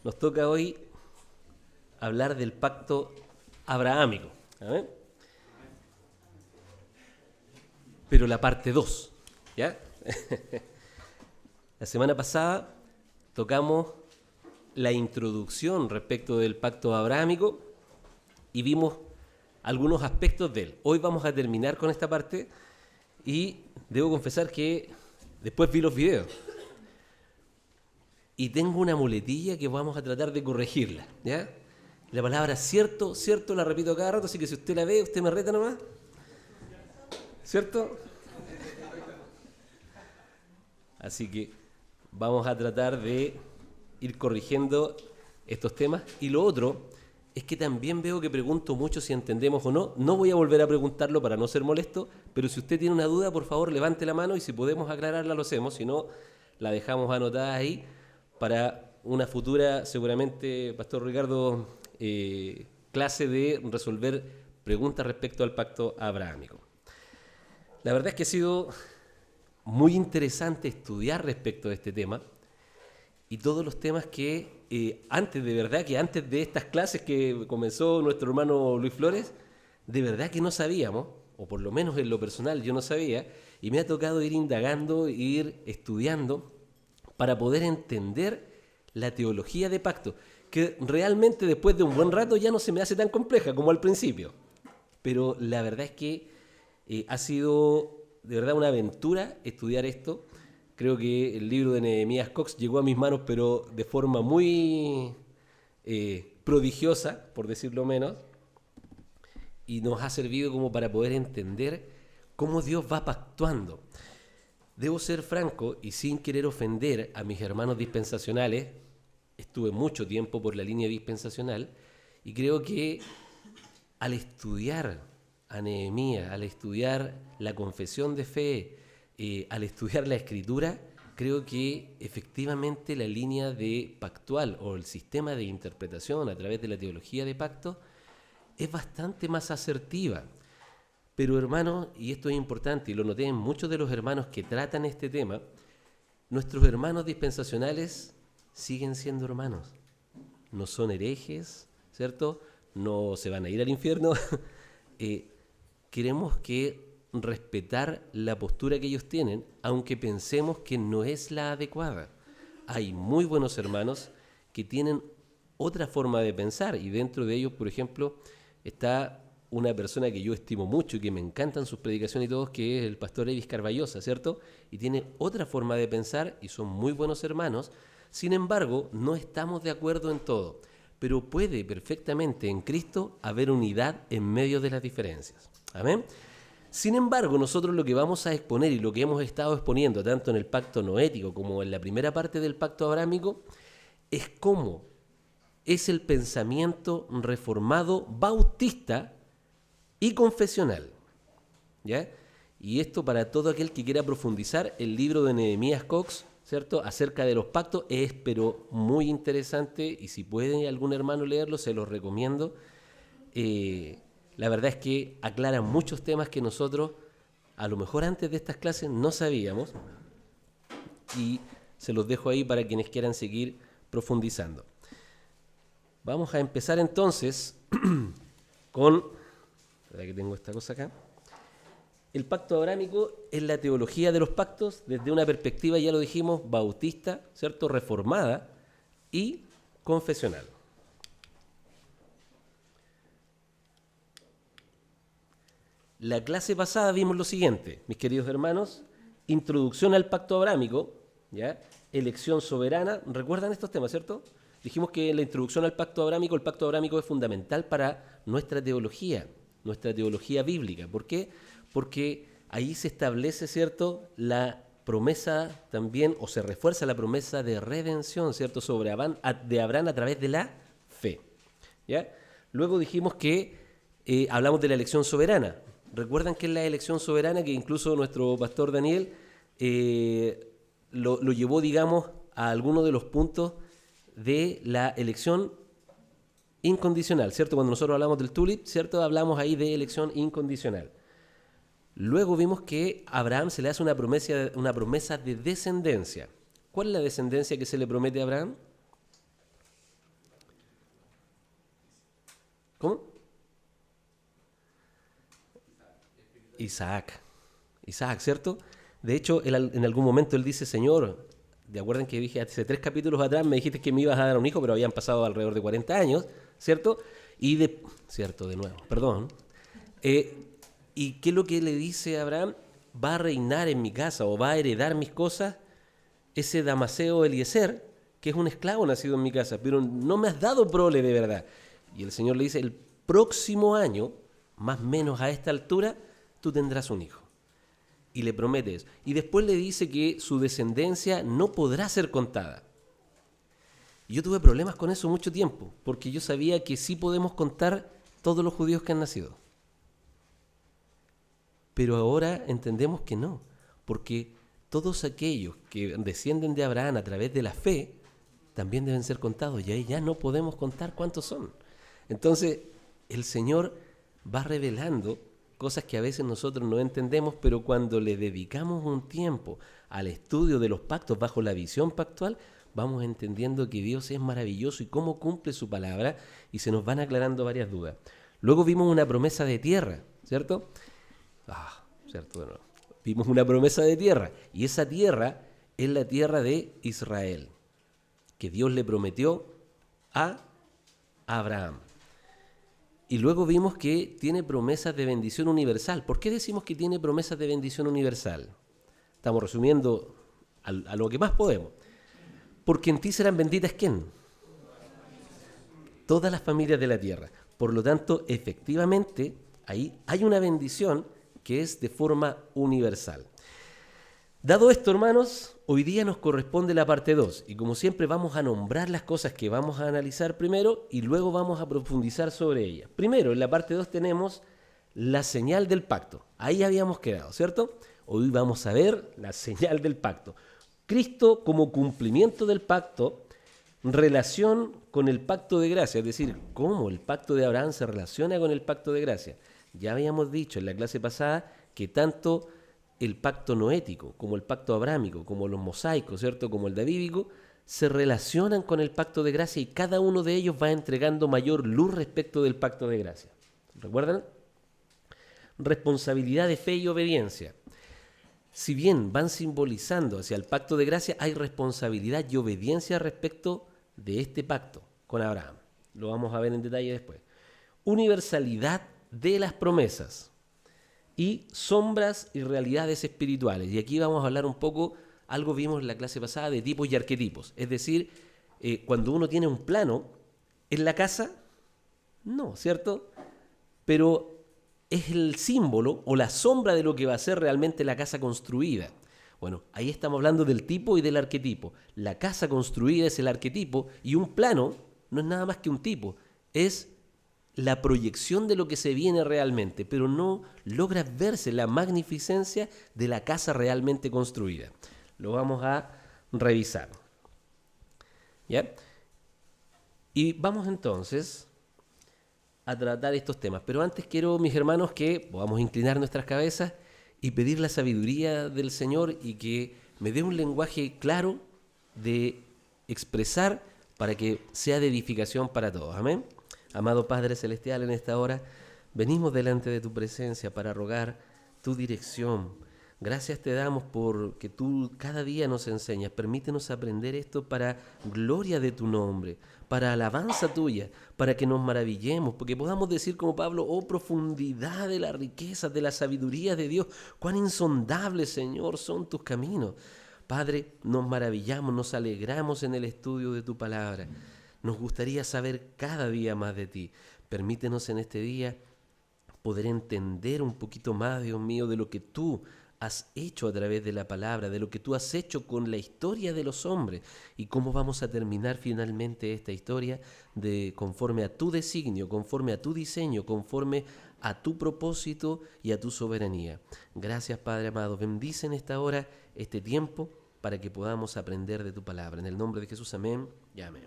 Nos toca hoy hablar del pacto abrahámico. ¿Eh? Pero la parte 2, ¿ya? La semana pasada tocamos la introducción respecto del pacto abrahámico y vimos algunos aspectos de él. Hoy vamos a terminar con esta parte y debo confesar que después vi los videos y tengo una muletilla que vamos a tratar de corregirla, ¿ya? La palabra cierto, cierto, la repito cada rato, así que si usted la ve, usted me reta nomás. ¿Cierto? Así que vamos a tratar de ir corrigiendo estos temas. Y lo otro es que también veo que pregunto mucho si entendemos o no. No voy a volver a preguntarlo para no ser molesto, pero si usted tiene una duda, por favor, levante la mano y si podemos aclararla, lo hacemos. Si no, la dejamos anotada ahí para una futura, seguramente, Pastor Ricardo, clase de resolver preguntas respecto al pacto abrahámico. La verdad es que ha sido muy interesante estudiar respecto de este tema y todos los temas que antes de estas clases que comenzó nuestro hermano Luis Flores, de verdad que no sabíamos, o por lo menos en lo personal yo no sabía, y me ha tocado ir indagando, ir estudiando para poder entender la teología de pacto, que realmente después de un buen rato ya no se me hace tan compleja como al principio, pero la verdad es que ha sido de verdad una aventura estudiar esto. Creo que el libro de Nehemías Cox llegó a mis manos, pero de forma muy prodigiosa, por decirlo menos, y nos ha servido como para poder entender cómo Dios va pactuando. Debo ser franco y sin querer ofender a mis hermanos dispensacionales, estuve mucho tiempo por la línea dispensacional y creo que al estudiar a Nehemías, al estudiar la confesión de fe, al estudiar la escritura, creo que efectivamente la línea de pactual o el sistema de interpretación a través de la teología de pacto es bastante más asertiva. Pero hermanos, y esto es importante y lo noté en muchos de los hermanos que tratan este tema, nuestros hermanos dispensacionales siguen siendo hermanos. No son herejes, ¿cierto? No se van a ir al infierno. Queremos que respetar la postura que ellos tienen, aunque pensemos que no es la adecuada. Hay muy buenos hermanos que tienen otra forma de pensar y dentro de ellos, por ejemplo, está una persona que yo estimo mucho y que me encantan sus predicaciones y todos, que es el pastor Evis Carballosa, ¿cierto? Y tiene otra forma de pensar y son muy buenos hermanos. Sin embargo, no estamos de acuerdo en todo, pero puede perfectamente en Cristo haber unidad en medio de las diferencias. ¿Amén? Sin embargo, nosotros lo que vamos a exponer y lo que hemos estado exponiendo tanto en el pacto noético como en la primera parte del pacto abrahámico es cómo es el pensamiento reformado bautista y confesional, ¿ya? Y esto para todo aquel que quiera profundizar, el libro de Nehemías Cox, ¿cierto?, acerca de los pactos es pero muy interesante y si puede algún hermano leerlo, se los recomiendo. La verdad es que aclara muchos temas que nosotros, a lo mejor antes de estas clases, no sabíamos y se los dejo ahí para quienes quieran seguir profundizando. Vamos a empezar entonces con, ¿verdad que tengo esta cosa acá? El pacto abrahámico es la teología de los pactos desde una perspectiva, ya lo dijimos, bautista, ¿cierto?, reformada y confesional. La clase pasada vimos lo siguiente, mis queridos hermanos, introducción al pacto abrahámico, ¿ya? Elección soberana, ¿recuerdan estos temas, cierto? Dijimos que en la introducción al pacto abrahámico, el pacto abrahámico es fundamental para nuestra teología bíblica. ¿Por qué? Porque ahí se establece, ¿cierto?, la promesa también, o se refuerza la promesa de redención, ¿cierto?, de Abraham a través de la fe, ¿ya? Luego dijimos que hablamos de la elección soberana. ¿Recuerdan qué es la elección soberana? Que incluso nuestro pastor Daniel lo llevó, digamos, a algunos de los puntos de la elección incondicional, ¿cierto? Cuando nosotros hablamos del tulip, ¿cierto?, hablamos ahí de elección incondicional. Luego vimos que a Abraham se le hace una promesa de descendencia. ¿Cuál es la descendencia que se le promete a Abraham? ¿Cómo? Isaac. Isaac, ¿cierto? De hecho, en algún momento él dice, Señor, ¿de acuerdo que dije hace 3 capítulos atrás me dijiste que me ibas a dar un hijo, pero habían pasado alrededor de 40 años, ¿cierto? Cierto, de nuevo, perdón. ¿Y qué es lo que le dice a Abraham? Va a reinar en mi casa o va a heredar mis cosas ese Damaseo Eliezer, que es un esclavo nacido en mi casa, pero no me has dado prole de verdad. Y el Señor le dice, el próximo año, más o menos a esta altura, tú tendrás un hijo. Y le promete eso. Y después le dice que su descendencia no podrá ser contada. Y yo tuve problemas con eso mucho tiempo, porque yo sabía que sí podemos contar todos los judíos que han nacido. Pero ahora entendemos que no, porque todos aquellos que descienden de Abraham a través de la fe, también deben ser contados, y ahí ya no podemos contar cuántos son. Entonces, el Señor va revelando cosas que a veces nosotros no entendemos, pero cuando le dedicamos un tiempo al estudio de los pactos bajo la visión pactual, vamos entendiendo que Dios es maravilloso y cómo cumple su palabra, y se nos van aclarando varias dudas. Luego vimos una promesa de tierra, ¿cierto? ¿Cierto? Bueno, vimos una promesa de tierra, y esa tierra es la tierra de Israel, que Dios le prometió a Abraham. Y luego vimos que tiene promesas de bendición universal. ¿Por qué decimos que tiene promesas de bendición universal? Estamos resumiendo a lo que más podemos. Porque en ti serán benditas, ¿quién? Todas las familias de la tierra. Por lo tanto, efectivamente, ahí hay una bendición que es de forma universal. Dado esto, hermanos, hoy día nos corresponde la parte 2, y como siempre vamos a nombrar las cosas que vamos a analizar primero y luego vamos a profundizar sobre ellas. Primero, en la parte 2 tenemos la señal del pacto. Ahí habíamos quedado, ¿cierto? Hoy vamos a ver la señal del pacto. Cristo como cumplimiento del pacto, relación con el pacto de gracia, es decir, cómo el pacto de Abraham se relaciona con el pacto de gracia. Ya habíamos dicho en la clase pasada que tanto el pacto noético, como el pacto abrámico, como los mosaicos, ¿cierto? Como el davídico, se relacionan con el pacto de gracia y cada uno de ellos va entregando mayor luz respecto del pacto de gracia. ¿Recuerdan? Responsabilidad de fe y obediencia. Si bien van simbolizando hacia el pacto de gracia, hay responsabilidad y obediencia respecto de este pacto con Abraham. Lo vamos a ver en detalle después. Universalidad de las promesas. Y sombras y realidades espirituales. Y aquí vamos a hablar un poco, algo vimos en la clase pasada, de tipos y arquetipos. Es decir, cuando uno tiene un plano en la casa, no, ¿cierto? Pero es el símbolo o la sombra de lo que va a ser realmente la casa construida. Bueno, ahí estamos hablando del tipo y del arquetipo. La casa construida es el arquetipo y un plano no es nada más que un tipo, es la proyección de lo que se viene realmente, pero no logra verse la magnificencia de la casa realmente construida. Lo vamos a revisar. ¿Ya? Y vamos entonces a tratar estos temas. Pero antes quiero, mis hermanos, que podamos inclinar nuestras cabezas y pedir la sabiduría del Señor y que me dé un lenguaje claro de expresar para que sea de edificación para todos. Amén. Amado Padre Celestial, en esta hora venimos delante de tu presencia para rogar tu dirección. Gracias te damos porque tú cada día nos enseñas. Permítenos aprender esto para gloria de tu nombre, para alabanza tuya, para que nos maravillemos, porque podamos decir como Pablo, oh profundidad de la riqueza, de la sabiduría de Dios, cuán insondables, Señor, son tus caminos. Padre, nos maravillamos, nos alegramos en el estudio de tu palabra. Nos gustaría saber cada día más de ti. Permítenos en este día poder entender un poquito más, Dios mío, de lo que tú has hecho a través de la palabra, de lo que tú has hecho con la historia de los hombres y cómo vamos a terminar finalmente esta historia conforme a tu designio, conforme a tu diseño, conforme a tu propósito y a tu soberanía. Gracias, Padre amado. Bendice en esta hora este tiempo para que podamos aprender de tu palabra. En el nombre de Jesús, amén y amén.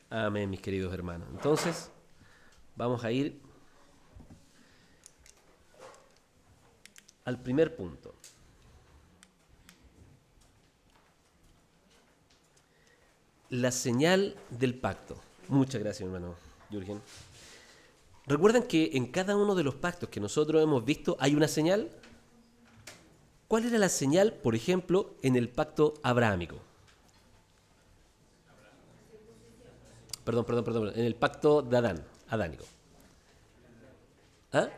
Amén, mis queridos hermanos. Entonces, vamos a ir al primer punto. La señal del pacto. Muchas gracias, hermano. Jürgen. ¿Recuerdan que en cada uno de los pactos que nosotros hemos visto hay una señal? ¿Cuál era la señal, por ejemplo, en el pacto abrahámico? Perdón, en el pacto de adánico. ¿Ah?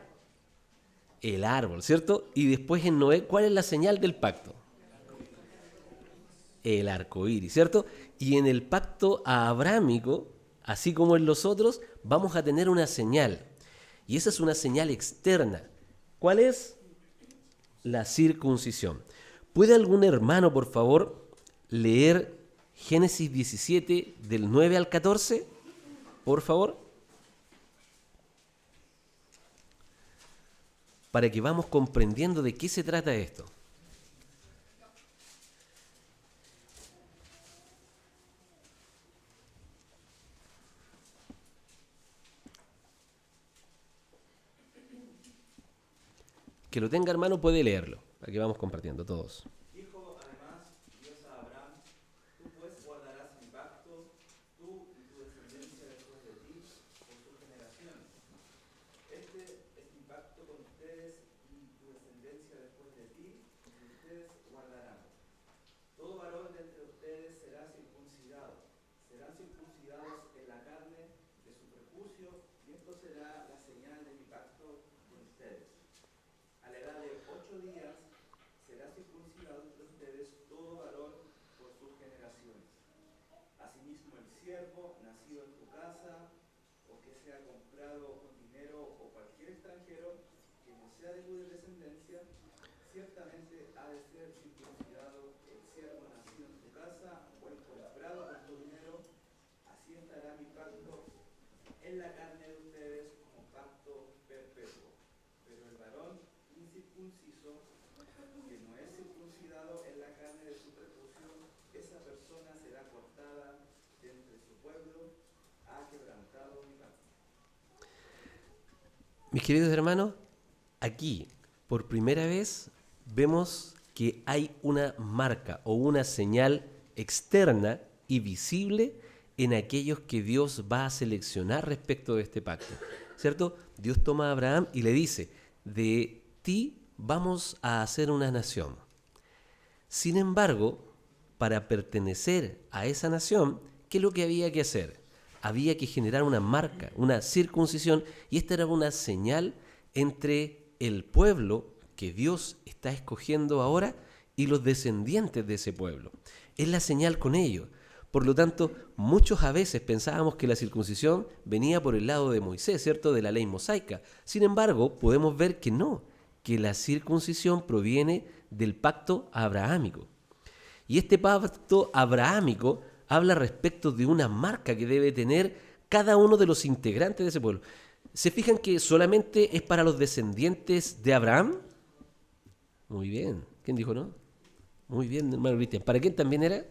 El árbol, ¿cierto? Y después en Noé, ¿cuál es la señal del pacto? El arco iris, ¿cierto? Y en el pacto abrahámico, así como en los otros, vamos a tener una señal. Y esa es una señal externa. ¿Cuál es? La circuncisión. ¿Puede algún hermano, por favor, leer Génesis 17 del 9 al 14? Por favor. Para que vamos comprendiendo de qué se trata esto. Que lo tenga hermano puede leerlo, para que vamos compartiendo todos. Dijo además Dios a Abraham: tú pues guardarás mi pacto, tú y tu descendencia después de ti, por tus generaciones. Este es mi pacto con ustedes y tu descendencia después de ti, y ustedes guardarán. Todo varón de entre ustedes será circuncidado. Serán circuncidados en la carne de su prepucio, y esto será la señal de mi pacto con ustedes. A la edad de 8 días será circuncidado entre ustedes todo varón por sus generaciones. Asimismo el siervo nacido en tu casa, o que sea comprado con dinero, o cualquier extranjero que no sea de tu descendencia, ciertamente ha de ser circuncidado el siervo nacido en tu casa, o el comprado con tu dinero. Así estará mi pacto en la carne de ustedes como pacto perpetuo. Pero el varón incircunciso, que no es circuncidado en la carne de su prepucio, esa persona será cortada de entre su pueblo, ha quebrantado mi pacto. Mis queridos hermanos, aquí por primera vez vemos que hay una marca o una señal externa y visible en aquellos que Dios va a seleccionar respecto de este pacto, ¿cierto? Dios toma a Abraham y le dice: de ti vamos a hacer una nación. Sin embargo, para pertenecer a esa nación, ¿qué es lo que había que hacer? Había que generar una marca, una circuncisión, y esta era una señal entre el pueblo que Dios está escogiendo ahora y los descendientes de ese pueblo. Es la señal con ellos. Por lo tanto, muchos a veces pensábamos que la circuncisión venía por el lado de Moisés, ¿cierto?, de la ley mosaica. Sin embargo, podemos ver que no, que la circuncisión proviene del pacto abrahámico. Y este pacto abrahámico habla respecto de una marca que debe tener cada uno de los integrantes de ese pueblo. ¿Se fijan que solamente es para los descendientes de Abraham? Muy bien. ¿Quién dijo no? Muy bien, hermano Cristian. ¿Para quién también era?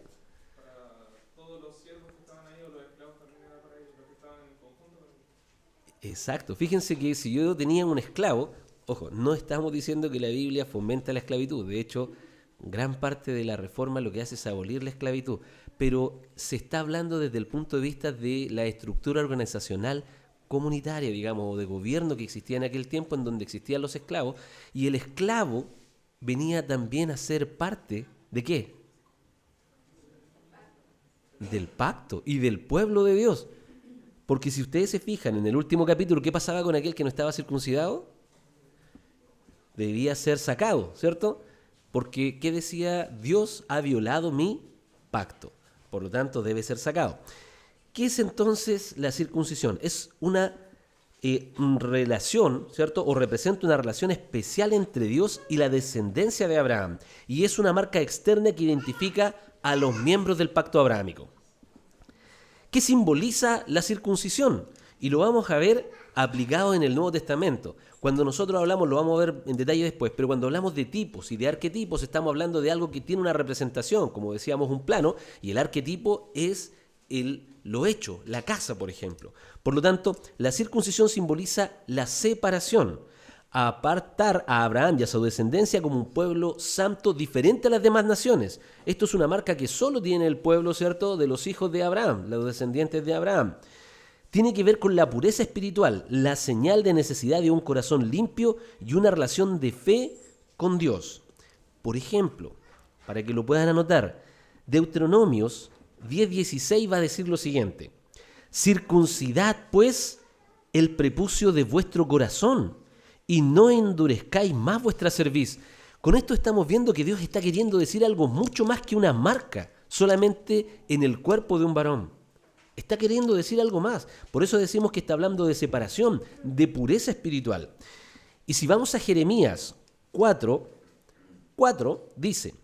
Exacto. Fíjense que si yo tenía un esclavo, ojo, no estamos diciendo que la Biblia fomenta la esclavitud. De hecho, gran parte de la reforma lo que hace es abolir la esclavitud. Pero se está hablando desde el punto de vista de la estructura organizacional comunitaria, digamos, o de gobierno que existía en aquel tiempo, en donde existían los esclavos. Y el esclavo venía también a ser parte ¿de qué? Del pacto y del pueblo de Dios. Porque si ustedes se fijan en el último capítulo, ¿qué pasaba con aquel que no estaba circuncidado? Debía ser sacado, ¿cierto? Porque, ¿qué decía? Dios ha violado mi pacto. Por lo tanto, debe ser sacado. ¿Qué es entonces la circuncisión? Es una relación, ¿cierto? O representa una relación especial entre Dios y la descendencia de Abraham. Y es una marca externa que identifica a los miembros del pacto abrahámico. ¿Qué simboliza la circuncisión? Y lo vamos a ver aplicado en el Nuevo Testamento. Cuando nosotros hablamos, lo vamos a ver en detalle después, pero cuando hablamos de tipos y de arquetipos, estamos hablando de algo que tiene una representación, como decíamos, un plano, y el arquetipo es lo hecho, la casa, por ejemplo. Por lo tanto, la circuncisión simboliza la separación, apartar a Abraham y a su descendencia como un pueblo santo diferente a las demás naciones. Esto es una marca que solo tiene el pueblo, ¿cierto?, de los hijos de Abraham, los descendientes de Abraham. tiene que ver con la pureza espiritual, la señal de necesidad de un corazón limpio y una relación de fe con Dios. Por ejemplo, para que lo puedan anotar, Deuteronomios 10:16 va a decir lo siguiente: circuncidad pues el prepucio de vuestro corazón y no endurezcáis más vuestra cerviz. Con esto estamos viendo que Dios está queriendo decir algo mucho más que una marca solamente en el cuerpo de un varón. Está queriendo decir algo más. Por eso decimos que está hablando de separación, de pureza espiritual. Y si vamos a Jeremías 4:4 dice: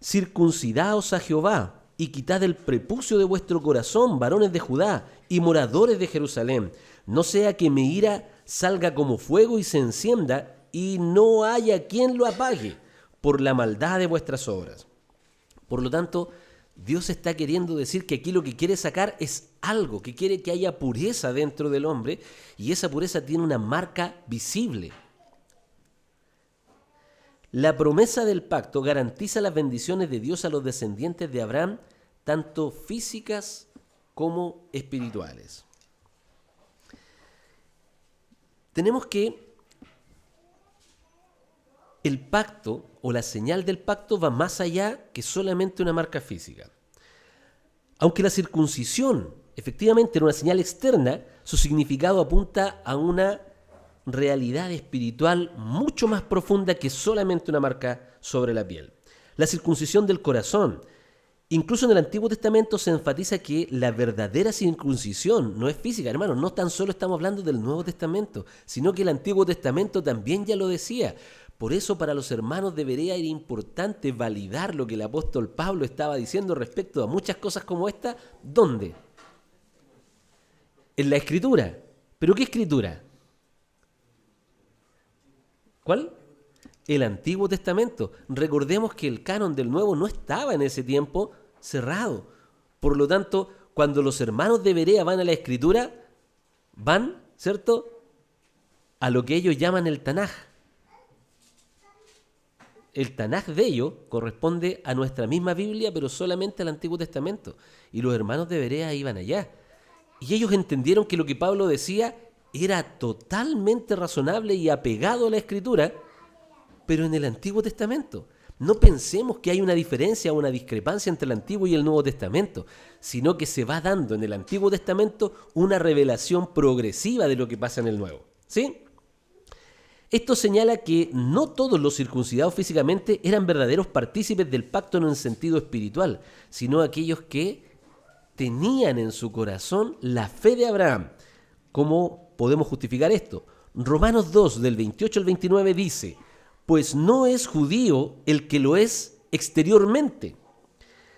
circuncidaos a Jehová y quitad el prepucio de vuestro corazón, varones de Judá y moradores de Jerusalén, no sea que mi ira salga como fuego y se encienda y no haya quien lo apague por la maldad de vuestras obras. Por lo tanto, Dios está queriendo decir que aquí lo que quiere sacar es algo, que quiere que haya pureza dentro del hombre, y esa pureza tiene una marca visible. La promesa del pacto garantiza las bendiciones de Dios a los descendientes de Abraham, tanto físicas como espirituales. Tenemos que el pacto o la señal del pacto va más allá que solamente una marca física. Aunque la circuncisión efectivamente era una señal externa, su significado apunta a una realidad espiritual mucho más profunda que solamente una marca sobre la piel. La circuncisión del corazón. Incluso en el Antiguo Testamento se enfatiza que la verdadera circuncisión no es física, hermanos. No tan solo estamos hablando del Nuevo Testamento, sino que el Antiguo Testamento también ya lo decía. Por eso para los hermanos debería ser importante validar lo que el apóstol Pablo estaba diciendo respecto a muchas cosas como esta. ¿Dónde? En la Escritura. ¿Pero qué Escritura? ¿Cuál? El Antiguo Testamento. Recordemos que el canon del Nuevo no estaba en ese tiempo cerrado. Por lo tanto, cuando los hermanos de Berea van a la Escritura, van, ¿cierto?, a lo que ellos llaman el Tanaj. El Tanaj de ellos corresponde a nuestra misma Biblia, pero solamente al Antiguo Testamento. Y los hermanos de Berea iban allá. Y ellos entendieron que lo que Pablo decía era totalmente razonable y apegado a la Escritura, pero en el Antiguo Testamento. No pensemos que hay una diferencia o una discrepancia entre el Antiguo y el Nuevo Testamento, sino que se va dando en el Antiguo Testamento una revelación progresiva de lo que pasa en el Nuevo. ¿Sí? Esto señala que no todos los circuncidados físicamente eran verdaderos partícipes del pacto en un sentido espiritual, sino aquellos que tenían en su corazón la fe de Abraham. ¿Cómo podemos justificar esto? Romanos 2, del 28 al 29 dice: pues no es judío el que lo es exteriormente,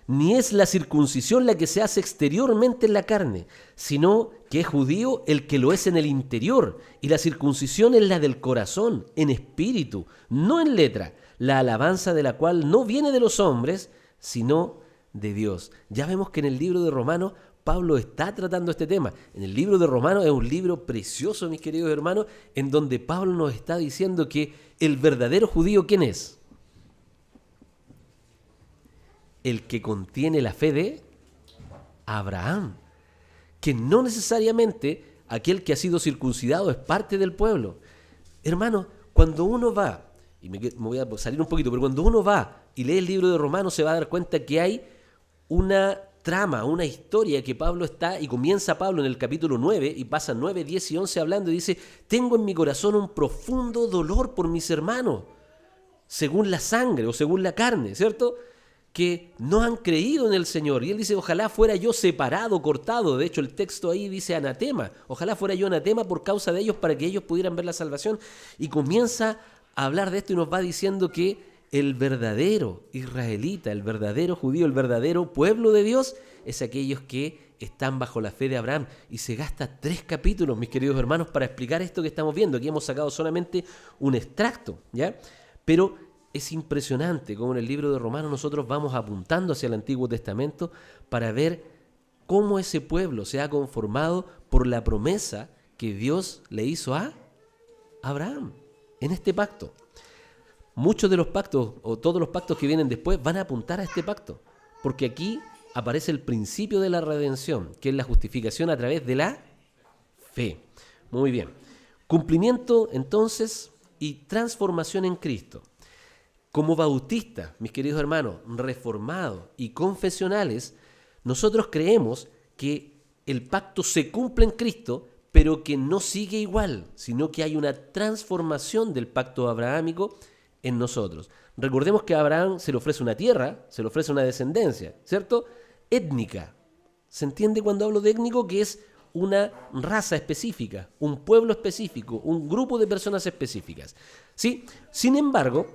ni es la circuncisión la que se hace exteriormente en la carne, sino que es judío el que lo es en el interior, y la circuncisión es la del corazón, en espíritu, no en letra, la alabanza de la cual no viene de los hombres, sino de Dios. Ya vemos que en el libro de Romanos Pablo está tratando este tema. En el libro de Romanos es un libro precioso, mis queridos hermanos, en donde Pablo nos está diciendo que el verdadero judío, ¿quién es? El que contiene la fe de Abraham, que no necesariamente aquel que ha sido circuncidado es parte del pueblo. Hermano, cuando uno va, y me voy a salir un poquito, pero cuando uno va y lee el libro de Romanos se va a dar cuenta que hay una trama, una historia que Pablo está, y comienza Pablo en el capítulo 9 y pasa 9, 10 y 11 hablando y dice: tengo en mi corazón un profundo dolor por mis hermanos, según la sangre o según la carne, ¿cierto?, que no han creído en el Señor. Y él dice: ojalá fuera yo separado, cortado. De hecho, el texto ahí dice anatema. Ojalá fuera yo anatema por causa de ellos, para que ellos pudieran ver la salvación. Y comienza a hablar de esto y nos va diciendo que el verdadero israelita, el verdadero judío, el verdadero pueblo de Dios es aquellos que están bajo la fe de Abraham. Y se gasta 3 capítulos, mis queridos hermanos, para explicar esto que estamos viendo. Aquí hemos sacado solamente un extracto, ¿ya? Pero es impresionante cómo en el libro de Romanos nosotros vamos apuntando hacia el Antiguo Testamento para ver cómo ese pueblo se ha conformado por la promesa que Dios le hizo a Abraham en este pacto. Muchos de los pactos, o todos los pactos que vienen después, van a apuntar a este pacto, porque aquí aparece el principio de la redención, que es la justificación a través de la fe. Muy bien. Cumplimiento, entonces, y transformación en Cristo. Como bautistas, mis queridos hermanos, reformados y confesionales, nosotros creemos que el pacto se cumple en Cristo, pero que no sigue igual, sino que hay una transformación del pacto abrahámico en nosotros. Recordemos que a Abraham se le ofrece una tierra, se le ofrece una descendencia, ¿cierto? Étnica. ¿Se entiende cuando hablo de étnico? Que es una raza específica, un pueblo específico, un grupo de personas específicas. ¿Sí? Sin embargo,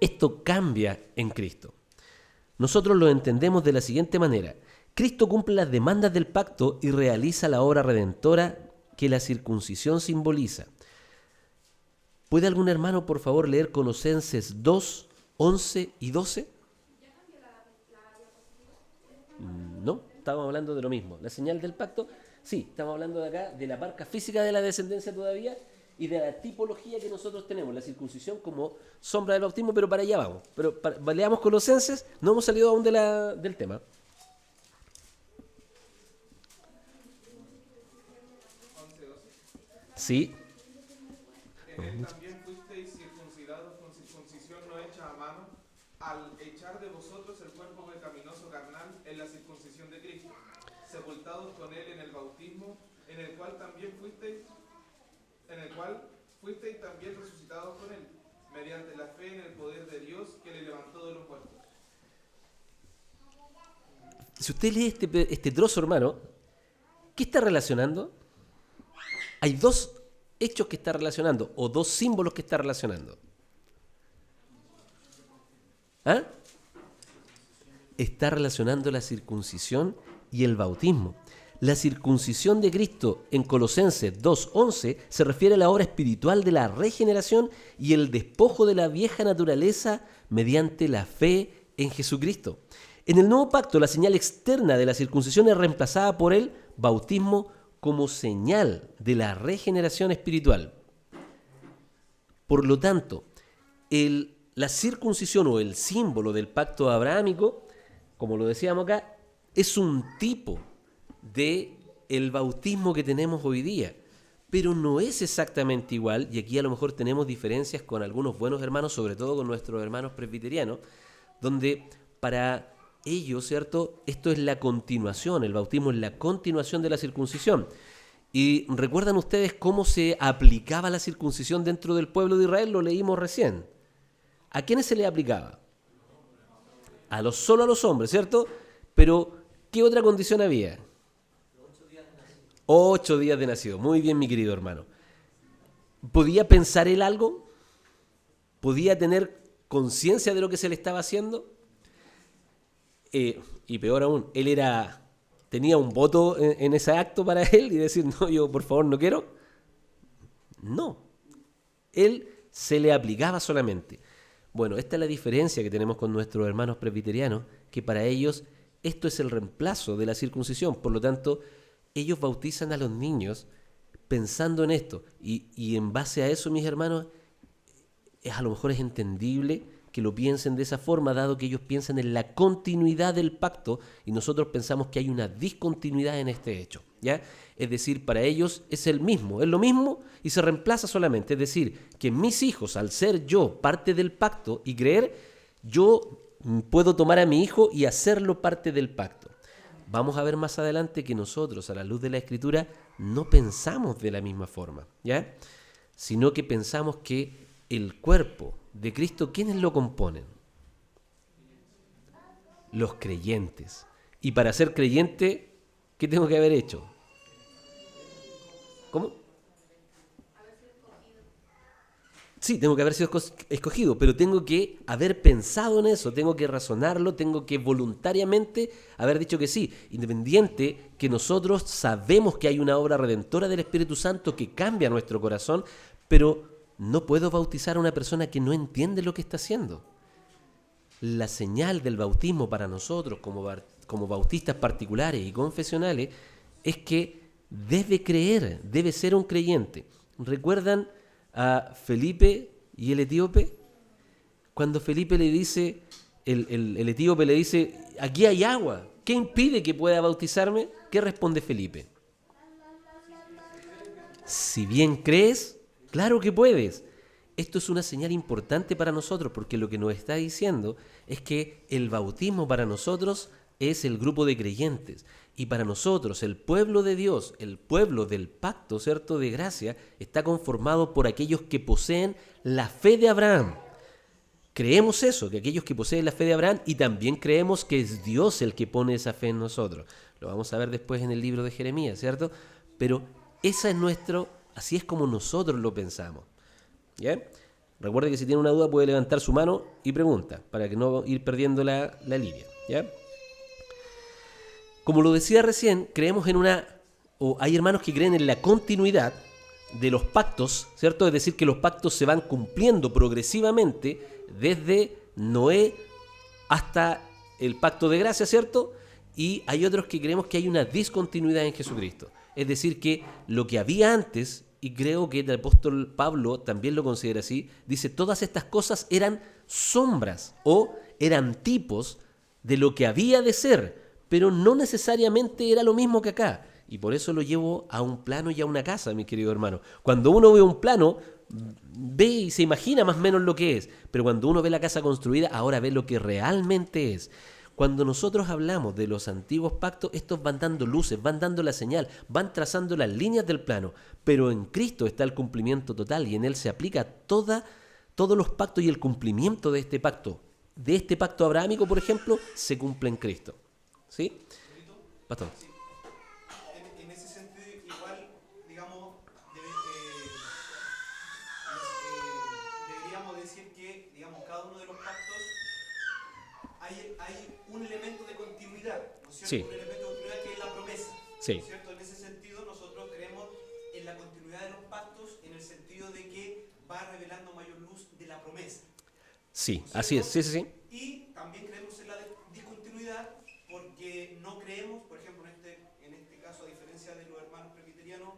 esto cambia en Cristo. Nosotros lo entendemos de la siguiente manera. Cristo cumple las demandas del pacto y realiza la obra redentora que la circuncisión simboliza. ¿Puede algún hermano, por favor, leer Colosenses 2, 11 y 12? No, estamos hablando de lo mismo. La señal del pacto, sí, estamos hablando de acá, de la marca física de la descendencia todavía y de la tipología que nosotros tenemos, la circuncisión como sombra del bautismo, pero para allá vamos. Pero leamos Colosenses, no hemos salido aún del tema. Sí. En él también fuisteis circuncidados con circuncisión no hecha a mano, al echar de vosotros el cuerpo pecaminoso carnal en la circuncisión de Cristo, sepultados con él en el bautismo, en el cual fuisteis también resucitados con él, mediante la fe en el poder de Dios que le levantó de los muertos. Si usted lee este trozo, hermano, ¿qué está relacionando? Hay dos hechos que está relacionando, o dos símbolos que está relacionando. ¿Ah? Está relacionando la circuncisión y el bautismo. La circuncisión de Cristo en Colosenses 2:11 se refiere a la obra espiritual de la regeneración y el despojo de la vieja naturaleza mediante la fe en Jesucristo. En el nuevo pacto, la señal externa de la circuncisión es reemplazada por el bautismo como señal de la regeneración espiritual. Por lo tanto, la circuncisión o el símbolo del pacto abrahámico, como lo decíamos acá, es un tipo de el bautismo que tenemos hoy día, pero no es exactamente igual, y aquí a lo mejor tenemos diferencias con algunos buenos hermanos, sobre todo con nuestros hermanos presbiterianos, donde para ellos, ¿cierto?, esto es la continuación, el bautismo es la continuación de la circuncisión. ¿Y recuerdan ustedes cómo se aplicaba la circuncisión dentro del pueblo de Israel? Lo leímos recién. ¿A quiénes se le aplicaba? Solo a los hombres, ¿cierto? Pero, ¿qué otra condición había? 8 días de nacido. Muy bien, mi querido hermano. ¿Podía pensar él algo? ¿Podía tener conciencia de lo que se le estaba haciendo? Y peor aún, él tenía un voto en ese acto para él y decir, no, yo por favor no quiero. No. Él se le aplicaba solamente. Bueno, esta es la diferencia que tenemos con nuestros hermanos presbiterianos, que para ellos esto es el reemplazo de la circuncisión. Por lo tanto, ellos bautizan a los niños pensando en esto. Y en base a eso, mis hermanos, a lo mejor es entendible que lo piensen de esa forma, dado que ellos piensan en la continuidad del pacto y nosotros pensamos que hay una discontinuidad en este hecho, ¿ya? Es decir, para ellos es lo mismo y se reemplaza solamente. Es decir, que mis hijos, al ser yo parte del pacto y creer, yo puedo tomar a mi hijo y hacerlo parte del pacto. Vamos a ver más adelante que nosotros, a la luz de la Escritura, no pensamos de la misma forma, ¿ya? Sino que pensamos que el cuerpo de Cristo, ¿quiénes lo componen? Los creyentes. Y para ser creyente, ¿qué tengo que haber hecho? ¿Cómo? Sí, tengo que haber sido escogido, pero tengo que haber pensado en eso, tengo que razonarlo, tengo que voluntariamente haber dicho que sí, independiente que nosotros sabemos que hay una obra redentora del Espíritu Santo que cambia nuestro corazón, pero no puedo bautizar a una persona que no entiende lo que está haciendo. La señal del bautismo para nosotros como bautistas particulares y confesionales es que debe creer, debe ser un creyente. ¿Recuerdan a Felipe y el etíope? Cuando Felipe le dice, el etíope le dice, aquí hay agua, ¿qué impide que pueda bautizarme? ¿Qué responde Felipe? Si bien crees, claro que puedes. Esto es una señal importante para nosotros porque lo que nos está diciendo es que el bautismo para nosotros es el grupo de creyentes. Y para nosotros, el pueblo de Dios, el pueblo del pacto, ¿cierto?, de gracia, está conformado por aquellos que poseen la fe de Abraham. Creemos eso, que aquellos que poseen la fe de Abraham, y también creemos que es Dios el que pone esa fe en nosotros. Lo vamos a ver después en el libro de Jeremías, ¿cierto? Pero esa es así es como nosotros lo pensamos. ¿Ya? Recuerde que si tiene una duda puede levantar su mano y pregunta, para que no ir perdiendo la línea. ¿Ya? Como lo decía recién, creemos hay hermanos que creen en la continuidad de los pactos, ¿cierto? Es decir, que los pactos se van cumpliendo progresivamente desde Noé hasta el pacto de gracia, ¿cierto? Y hay otros que creemos que hay una discontinuidad en Jesucristo. Es decir, que lo que había antes, y creo que el apóstol Pablo también lo considera así, dice, todas estas cosas eran sombras o eran tipos de lo que había de ser, pero no necesariamente era lo mismo que acá. Y por eso lo llevo a un plano y a una casa, mi querido hermano. Cuando uno ve un plano, ve y se imagina más o menos lo que es, pero cuando uno ve la casa construida, ahora ve lo que realmente es. Cuando nosotros hablamos de los antiguos pactos, estos van dando luces, van dando la señal, van trazando las líneas del plano, pero en Cristo está el cumplimiento total y en Él se aplica todos los pactos, y el cumplimiento de este pacto abrahámico, por ejemplo, se cumple en Cristo. ¿Sí? Pastor. Sí. En ese sentido, igual, digamos, deberíamos decir que, digamos, cada uno de los pactos hay un elemento de continuidad, ¿no es cierto? Sí. Un elemento de continuidad que es la promesa, Sí. ¿no es cierto? En ese sentido, nosotros creemos en la continuidad de los pactos en el sentido de que va revelando mayor luz de la promesa. Sí, ¿No es así es, cierto? sí, sí, sí. Y también creemos en la discontinuidad porque no creemos, por ejemplo, en este caso, a diferencia de los hermanos presbiterianos,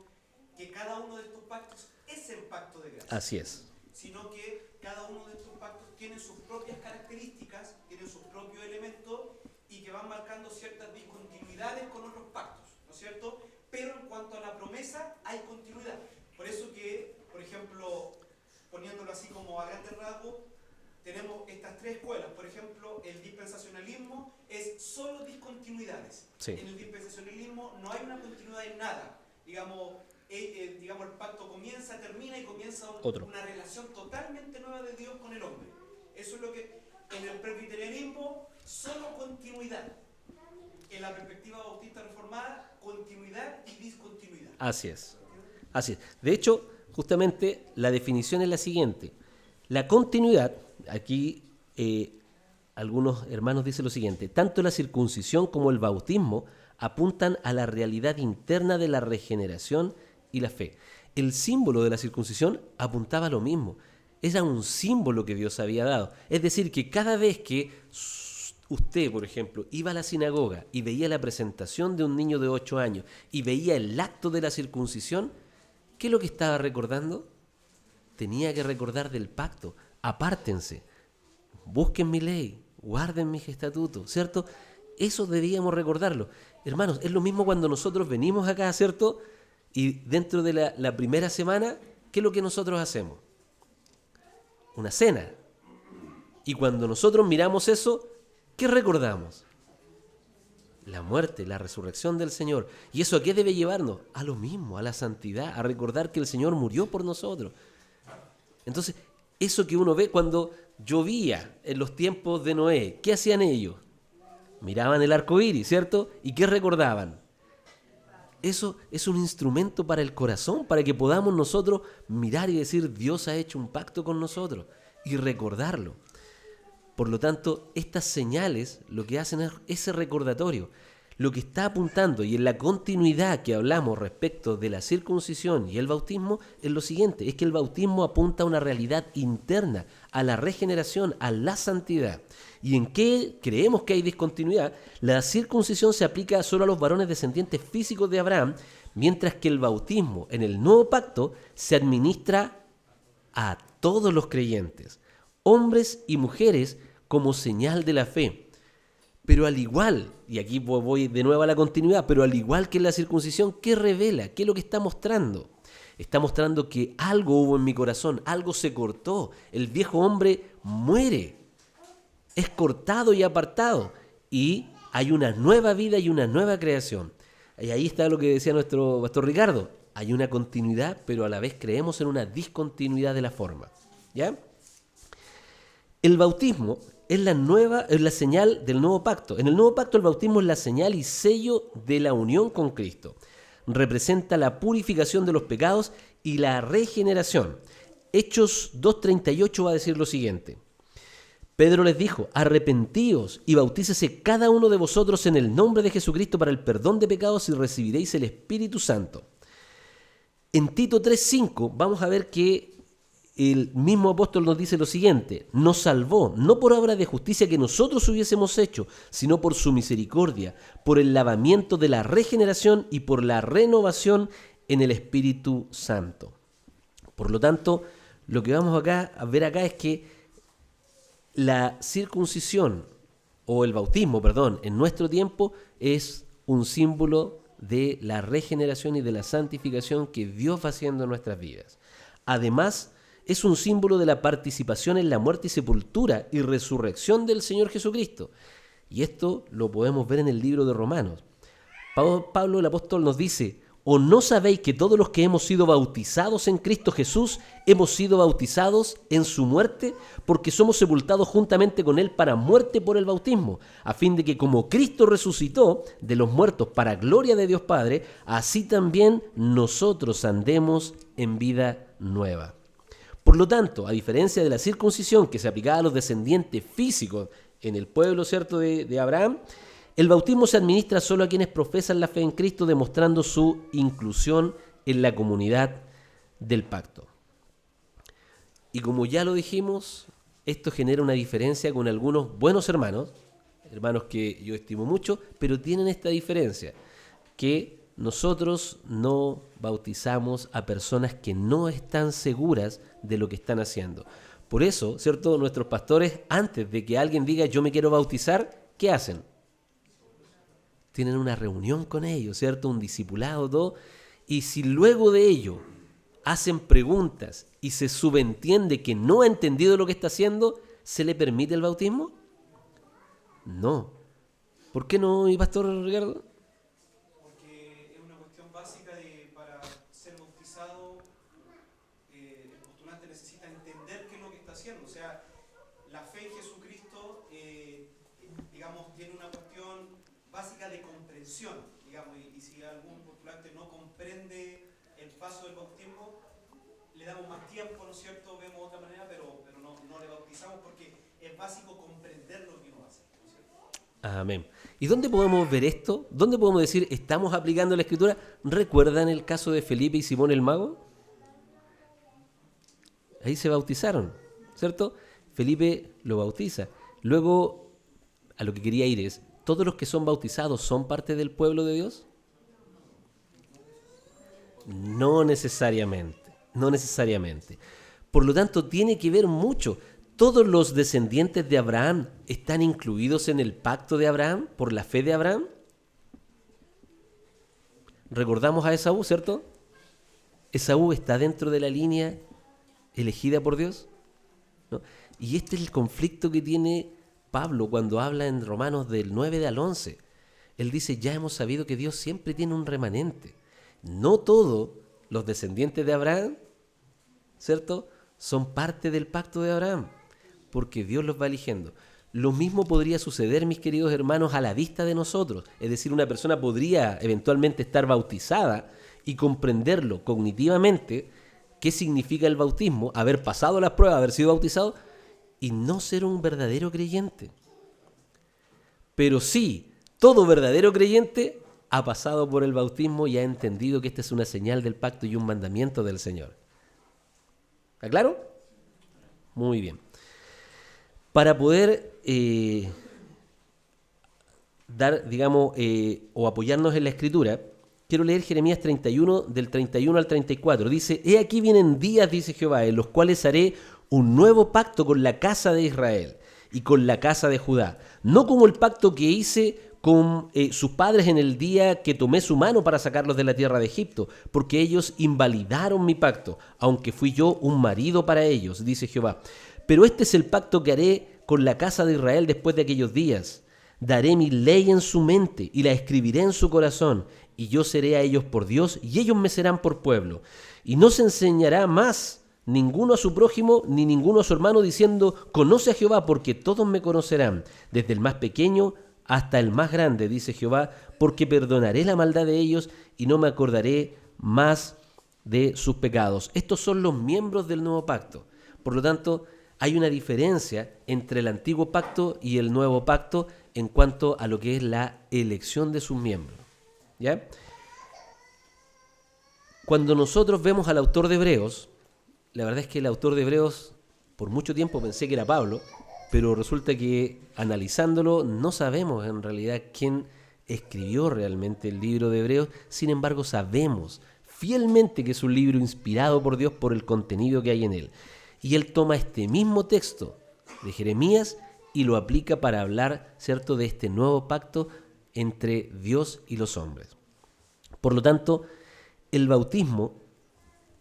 que cada uno de estos pactos es el pacto de gracia. Así es. Sino que cada uno de estos pactos tiene sus propias características, tiene sus propios elementos y que van marcando ciertas discontinuidades con otros pactos, ¿no es cierto? Pero en cuanto a la promesa, hay continuidad. Por eso que, por ejemplo, poniéndolo así como a grandes rasgos, tenemos estas tres escuelas. Por ejemplo, el dispensacionalismo es solo discontinuidades. Sí. En el dispensacionalismo no hay una continuidad en nada. Digamos, el pacto termina y comienza una relación totalmente nueva de Dios con el hombre. Eso es lo que en el presbiterianismo, solo continuidad. En la perspectiva bautista reformada, continuidad y discontinuidad. Así es. Así es. De hecho, justamente la definición es la siguiente. La continuidad, aquí algunos hermanos dicen lo siguiente: tanto la circuncisión como el bautismo apuntan a la realidad interna de la regeneración y la fe. El símbolo de la circuncisión apuntaba a lo mismo. Era un símbolo que Dios había dado. Es decir, que cada vez que usted, por ejemplo, iba a la sinagoga y veía la presentación de un niño de 8 años y veía el acto de la circuncisión, ¿qué es lo que estaba recordando? Tenía que recordar del pacto. Apártense, busquen mi ley, guarden mis estatutos, ¿cierto? Eso debíamos recordarlo. Hermanos, es lo mismo cuando nosotros venimos acá, ¿cierto? Y dentro de la primera semana, ¿qué es lo que nosotros hacemos? Una cena. Y cuando nosotros miramos eso, ¿qué recordamos? La muerte, la resurrección del Señor. ¿Y eso a qué debe llevarnos? A lo mismo, a la santidad, a recordar que el Señor murió por nosotros. Entonces, eso que uno ve cuando llovía en los tiempos de Noé, ¿qué hacían ellos? Miraban el arco iris, ¿cierto? ¿Y qué recordaban? Eso es un instrumento para el corazón, para que podamos nosotros mirar y decir, Dios ha hecho un pacto con nosotros, y recordarlo. Por lo tanto, estas señales lo que hacen es ese recordatorio. Lo que está apuntando, y en la continuidad que hablamos respecto de la circuncisión y el bautismo, es lo siguiente: es que el bautismo apunta a una realidad interna, a la regeneración, a la santidad. ¿Y en qué creemos que hay discontinuidad? La circuncisión se aplica solo a los varones descendientes físicos de Abraham, mientras que el bautismo en el nuevo pacto se administra a todos los creyentes, hombres y mujeres, como señal de la fe. Pero al igual, y aquí voy de nuevo a la continuidad, pero al igual que en la circuncisión, ¿qué revela? ¿Qué es lo que está mostrando? Está mostrando que algo hubo en mi corazón, algo se cortó. El viejo hombre muere, es cortado y apartado. Y hay una nueva vida y una nueva creación. Y ahí está lo que decía nuestro pastor Ricardo. Hay una continuidad, pero a la vez creemos en una discontinuidad de la forma. ¿Ya? El bautismo es la señal del nuevo pacto. En el nuevo pacto el bautismo es la señal y sello de la unión con Cristo. Representa la purificación de los pecados y la regeneración. Hechos 2:38 va a decir lo siguiente. Pedro les dijo, arrepentíos y bautícese cada uno de vosotros en el nombre de Jesucristo para el perdón de pecados y recibiréis el Espíritu Santo. En Tito 3:5 vamos a ver que el mismo apóstol nos dice lo siguiente, nos salvó, no por obra de justicia que nosotros hubiésemos hecho, sino por su misericordia, por el lavamiento de la regeneración y por la renovación en el Espíritu Santo. Por lo tanto, lo que vamos a ver acá es que la circuncisión, o el bautismo, perdón, en nuestro tiempo es un símbolo de la regeneración y de la santificación que Dios va haciendo en nuestras vidas. Además, es un símbolo de la participación en la muerte y sepultura y resurrección del Señor Jesucristo. Y esto lo podemos ver en el libro de Romanos. Pablo el apóstol nos dice, ¿o no sabéis que todos los que hemos sido bautizados en Cristo Jesús hemos sido bautizados en su muerte? Porque somos sepultados juntamente con Él para muerte por el bautismo, a fin de que como Cristo resucitó de los muertos para gloria de Dios Padre, así también nosotros andemos en vida nueva. Por lo tanto, a diferencia de la circuncisión que se aplicaba a los descendientes físicos en el pueblo, ¿cierto?, de Abraham, el bautismo se administra solo a quienes profesan la fe en Cristo, demostrando su inclusión en la comunidad del pacto. Y como ya lo dijimos, esto genera una diferencia con algunos buenos hermanos que yo estimo mucho, pero tienen esta diferencia, que nosotros no bautizamos a personas que no están seguras de lo que están haciendo. Por eso, ¿cierto?, nuestros pastores, antes de que alguien diga yo me quiero bautizar, ¿qué hacen? Tienen una reunión con ellos, ¿cierto? Un discipulado, todo. Y si luego de ello hacen preguntas y se subentiende que no ha entendido lo que está haciendo, ¿se le permite el bautismo? No. ¿Por qué no, mi pastor Ricardo? Porque es una cuestión básica para ser bautizado, el postulante necesita entender qué es lo que está haciendo. O sea, la fe en Jesucristo, digamos, tiene una cuestión básica de comprensión, digamos, y si algún postulante no comprende el paso del bautismo, le damos más tiempo, ¿no es cierto? Vemos otra manera, pero no le bautizamos porque es básico comprender lo que uno hace, ¿no es cierto? Amén. ¿Y dónde podemos ver esto? ¿Dónde podemos decir estamos aplicando la Escritura? ¿Recuerdan el caso de Felipe y Simón el mago? Ahí se bautizaron, ¿cierto? Felipe lo bautiza. Luego, a lo que quería ir es, ¿todos los que son bautizados son parte del pueblo de Dios? No necesariamente, no necesariamente. Por lo tanto, tiene que ver mucho. ¿Todos los descendientes de Abraham están incluidos en el pacto de Abraham por la fe de Abraham? Recordamos a Esaú, ¿cierto? ¿Esaú está dentro de la línea elegida por Dios? ¿No? Y este es el conflicto que tiene Pablo cuando habla en Romanos del 9 al 11. Él dice, ya hemos sabido que Dios siempre tiene un remanente. No todos los descendientes de Abraham, ¿cierto?, son parte del pacto de Abraham, porque Dios los va eligiendo. Lo mismo podría suceder, mis queridos hermanos, a la vista de nosotros. Es decir, una persona podría eventualmente estar bautizada y comprenderlo cognitivamente, qué significa el bautismo, haber pasado las pruebas, haber sido bautizado, y no ser un verdadero creyente. Pero sí, todo verdadero creyente ha pasado por el bautismo y ha entendido que esta es una señal del pacto y un mandamiento del Señor. ¿Está claro? Muy bien. Para poder dar, digamos, o apoyarnos en la Escritura, quiero leer Jeremías 31, del 31 al 34. Dice, he aquí vienen días, dice Jehová, en los cuales haré un nuevo pacto con la casa de Israel y con la casa de Judá, no como el pacto que hice con sus padres en el día que tomé su mano para sacarlos de la tierra de Egipto, porque ellos invalidaron mi pacto, aunque fui yo un marido para ellos, dice Jehová. Pero este es el pacto que haré con la casa de Israel después de aquellos días. Daré mi ley en su mente y la escribiré en su corazón, y yo seré a ellos por Dios, y ellos me serán por pueblo. Y no se enseñará más ninguno a su prójimo, ni ninguno a su hermano, diciendo, conoce a Jehová, porque todos me conocerán, desde el más pequeño hasta el más grande, dice Jehová, porque perdonaré la maldad de ellos y no me acordaré más de sus pecados. Estos son los miembros del nuevo pacto. Por lo tanto, hay una diferencia entre el antiguo pacto y el nuevo pacto en cuanto a lo que es la elección de sus miembros. ¿Ya? Cuando nosotros vemos al autor de Hebreos, la verdad es que el autor de Hebreos, por mucho tiempo pensé que era Pablo, pero resulta que analizándolo no sabemos en realidad quién escribió realmente el libro de Hebreos. Sin embargo, sabemos fielmente que es un libro inspirado por Dios por el contenido que hay en él. Y él toma este mismo texto de Jeremías y lo aplica para hablar, ¿cierto?, de este nuevo pacto entre Dios y los hombres. Por lo tanto, el bautismo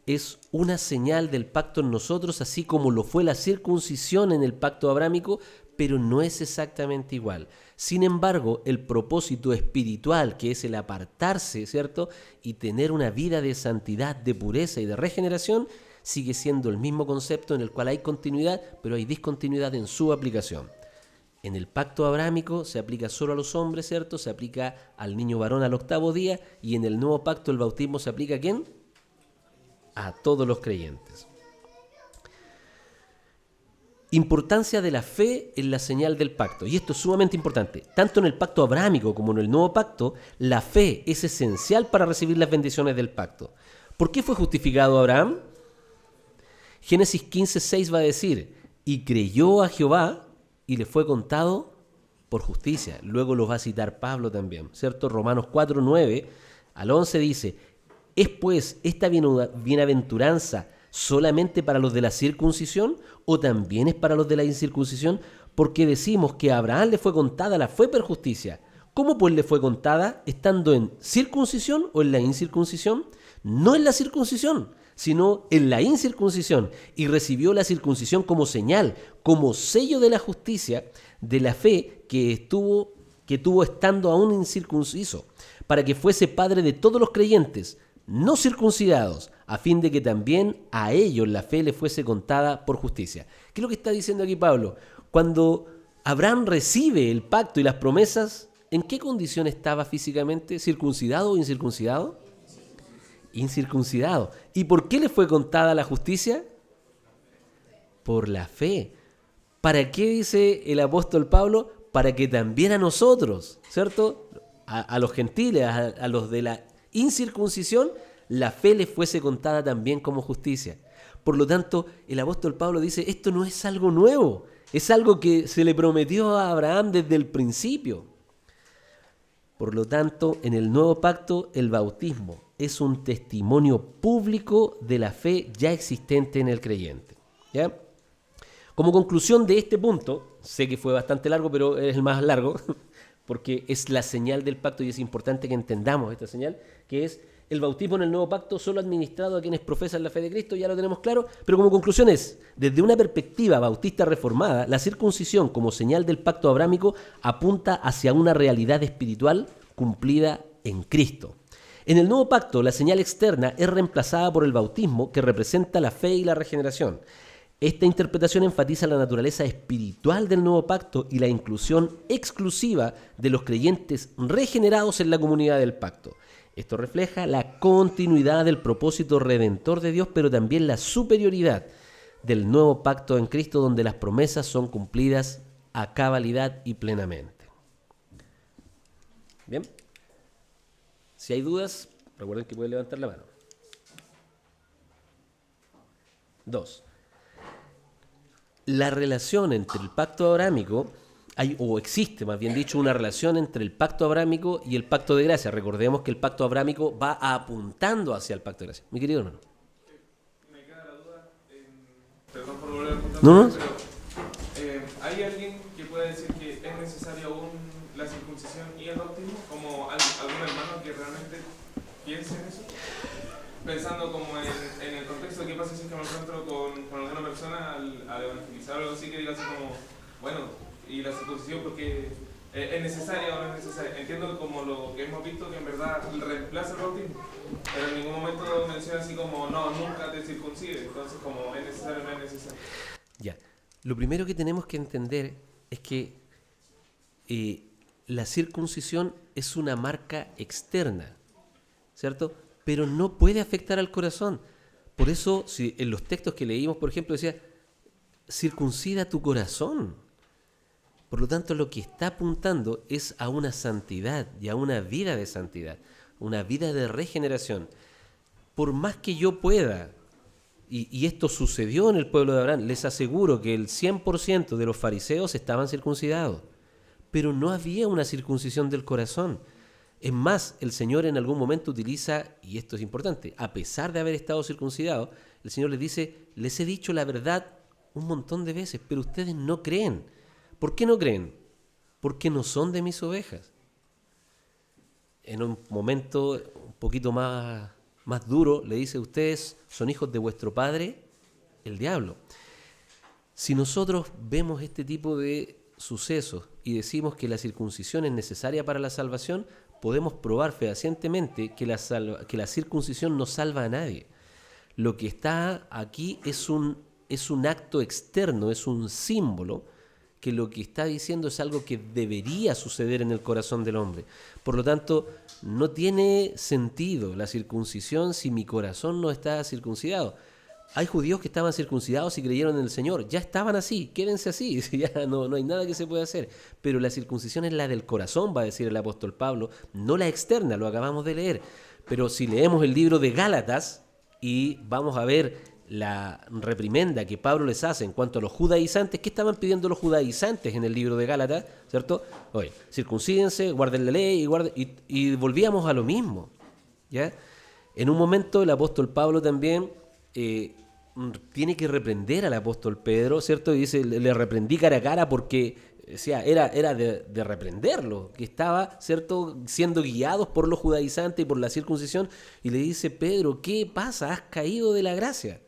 es una señal del pacto en nosotros, así como lo fue la circuncisión en el pacto abrámico, pero no es exactamente igual. Sin embargo, el propósito espiritual, que es el apartarse, ¿cierto?, y tener una vida de santidad, de pureza y de regeneración, sigue siendo el mismo concepto en el cual hay continuidad, pero hay discontinuidad en su aplicación. En el pacto abrámico se aplica solo a los hombres, ¿cierto? Se aplica al niño varón al 8º día, y en el nuevo pacto el bautismo se aplica ¿a quién? A todos los creyentes. Importancia de la fe en la señal del pacto. Y esto es sumamente importante. Tanto en el pacto abrámico como en el nuevo pacto, la fe es esencial para recibir las bendiciones del pacto. ¿Por qué fue justificado Abraham? Génesis 15:6 va a decir, y creyó a Jehová y le fue contado por justicia. Luego los va a citar Pablo también, ¿cierto? Romanos 4:9 al 11 dice, ¿es pues esta bienaventuranza solamente para los de la circuncisión o también es para los de la incircuncisión? Porque decimos que a Abraham le fue contada la fe por justicia. ¿Cómo pues le fue contada? ¿Estando en circuncisión o en la incircuncisión? No en la circuncisión, sino en la incircuncisión, y recibió la circuncisión como señal, como sello de la justicia, de la fe que tuvo estando aún incircunciso, para que fuese padre de todos los creyentes, no circuncidados, a fin de que también a ellos la fe le fuese contada por justicia. ¿Qué es lo que está diciendo aquí Pablo? Cuando Abraham recibe el pacto y las promesas, ¿en qué condición estaba físicamente? ¿Circuncidado o incircuncidado? Incircuncidado. ¿Y por qué le fue contada la justicia? Por la fe. ¿Para qué dice el apóstol Pablo? Para que también a nosotros, ¿cierto? A los gentiles, a los de la incircuncisión, la fe les fuese contada también como justicia. Por lo tanto, el apóstol Pablo dice, esto no es algo nuevo, es algo que se le prometió a Abraham desde el principio. Por lo tanto, en el nuevo pacto, el bautismo es un testimonio público de la fe ya existente en el creyente. ¿Ya? Como conclusión de este punto, sé que fue bastante largo, pero es el más largo, porque es la señal del pacto y es importante que entendamos esta señal, que es el bautismo en el nuevo pacto solo administrado a quienes profesan la fe de Cristo, ya lo tenemos claro, pero como conclusión es, desde una perspectiva bautista reformada, la circuncisión como señal del pacto abrámico apunta hacia una realidad espiritual cumplida en Cristo. En el nuevo pacto, la señal externa es reemplazada por el bautismo, que representa la fe y la regeneración. Esta interpretación enfatiza la naturaleza espiritual del nuevo pacto y la inclusión exclusiva de los creyentes regenerados en la comunidad del pacto. Esto refleja la continuidad del propósito redentor de Dios, pero también la superioridad del nuevo pacto en Cristo, donde las promesas son cumplidas a cabalidad y plenamente. Bien. Si hay dudas, recuerden que pueden levantar la mano. 2. La relación entre el pacto abrámico, existe más bien dicho una relación entre el pacto abrámico y el pacto de gracia. Recordemos que el pacto abrámico va apuntando hacia el pacto de gracia. Mi querido hermano. Me queda la duda, perdón por volver a preguntar, ¿No? pero ¿hay alguien que pueda decir que es necesaria aún la circuncisión y el bautismo? piense en eso? Pensando como en el contexto de qué pasa si es que me encuentro con alguna persona al evangelizar o algo así que diga así como, bueno, y la circuncisión porque es necesaria o no es necesaria. Entiendo como lo que hemos visto que en verdad reemplaza el bautismo, pero en ningún momento menciona así como, no, nunca te circuncide, entonces como es necesario o no es necesario. Ya. Lo primero que tenemos que entender es que la circuncisión es una marca externa, ¿cierto? Pero no puede afectar al corazón. Por eso, si en los textos que leímos, por ejemplo, decía, circuncida tu corazón. Por lo tanto, lo que está apuntando es a una santidad y a una vida de santidad, una vida de regeneración. Por más que yo pueda, y esto sucedió en el pueblo de Abraham, les aseguro que el 100% de los fariseos estaban circuncidados, pero no había una circuncisión del corazón. Es más, el Señor en algún momento utiliza, y esto es importante, a pesar de haber estado circuncidado, el Señor les dice, les he dicho la verdad un montón de veces, pero ustedes no creen. ¿Por qué no creen? Porque no son de mis ovejas. En un momento un poquito más duro, le dice, ustedes son hijos de vuestro padre, el diablo. Si nosotros vemos este tipo de sucesos y decimos que la circuncisión es necesaria para la salvación, podemos probar fehacientemente que la circuncisión no salva a nadie. Lo que está aquí es un acto externo, es un símbolo que lo que está diciendo es algo que debería suceder en el corazón del hombre. Por lo tanto, no tiene sentido la circuncisión si mi corazón no está circuncidado. Hay judíos que estaban circuncidados y creyeron en el Señor. Ya estaban así, quédense así, ya no hay nada que se pueda hacer. Pero la circuncisión es la del corazón, va a decir el apóstol Pablo, no la externa, lo acabamos de leer. Pero si leemos el libro de Gálatas y vamos a ver la reprimenda que Pablo les hace en cuanto a los judaizantes, ¿qué estaban pidiendo los judaizantes en el libro de Gálatas? ¿Cierto? Oye, circuncídense, guarden la ley y volvíamos a lo mismo, ¿ya? En un momento el apóstol Pablo también tiene que reprender al apóstol Pedro, ¿cierto? Y dice, le reprendí cara a cara porque decía, era de reprenderlo, que estaba, ¿cierto?, siendo guiados por los judaizantes y por la circuncisión, y le dice, Pedro, ¿qué pasa? Has caído de la gracia.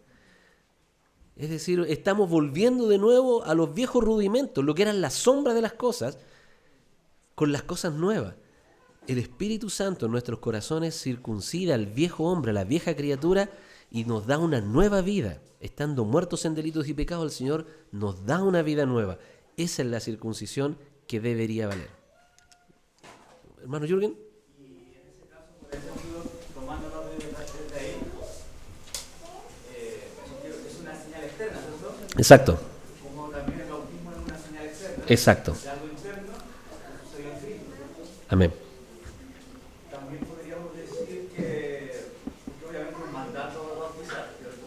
Es decir, estamos volviendo de nuevo a los viejos rudimentos, lo que eran las sombras de las cosas, con las cosas nuevas. El Espíritu Santo en nuestros corazones circuncida al viejo hombre, a la vieja criatura, y nos da una nueva vida. Estando muertos en delitos y pecados, el Señor nos da una vida nueva. Esa es la circuncisión que debería valer. Hermano Jürgen. Y en ese caso, por ejemplo, tomándolo de ahí, es una señal externa, ¿cierto? Exacto. Como también el bautismo es una señal externa. Exacto. De algo interno, eso sería en Cristo, ¿cierto? Amén. También podríamos decir que obviamente un mandato de bautizar, ¿cierto?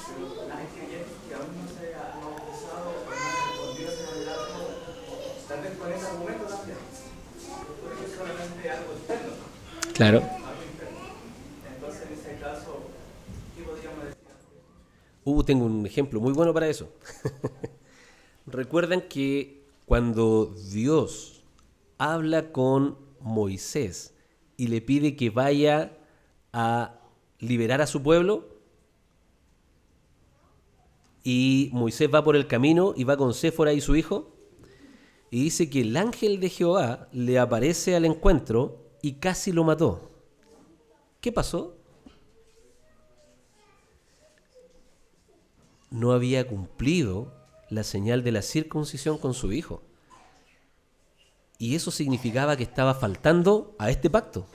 Pero hay creyentes que aún no se han bautizado o no han respondido ese mandato, tal vez con ese argumento también. Porque es solamente algo externo, ¿no? Claro. Algo interno. Entonces, en ese caso, ¿qué podríamos decir? Tengo un ejemplo muy bueno para eso. Recuerdan que cuando Dios habla con Moisés y le pide que vaya a liberar a su pueblo, y Moisés va por el camino y va con Séfora y su hijo, y dice que el ángel de Jehová le aparece al encuentro y casi lo mató. ¿Qué pasó? No había cumplido la señal de la circuncisión con su hijo. Y eso significaba que estaba faltando a este pacto.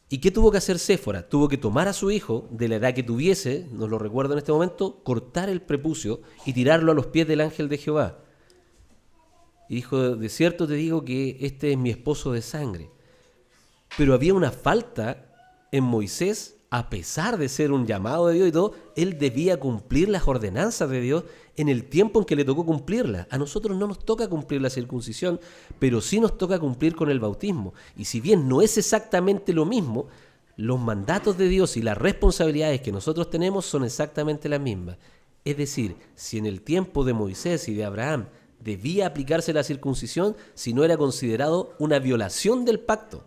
¿Y qué tuvo que hacer Séfora? Tuvo que tomar a su hijo, de la edad que tuviese, no lo recuerdo en este momento, cortar el prepucio y tirarlo a los pies del ángel de Jehová. Y dijo, de cierto te digo que este es mi esposo de sangre. Pero había una falta en Moisés. A pesar de ser un llamado de Dios y todo, él debía cumplir las ordenanzas de Dios en el tiempo en que le tocó cumplirlas. A nosotros no nos toca cumplir la circuncisión, pero sí nos toca cumplir con el bautismo. Y si bien no es exactamente lo mismo, los mandatos de Dios y las responsabilidades que nosotros tenemos son exactamente las mismas. Es decir, si en el tiempo de Moisés y de Abraham debía aplicarse la circuncisión, si no era considerado una violación del pacto.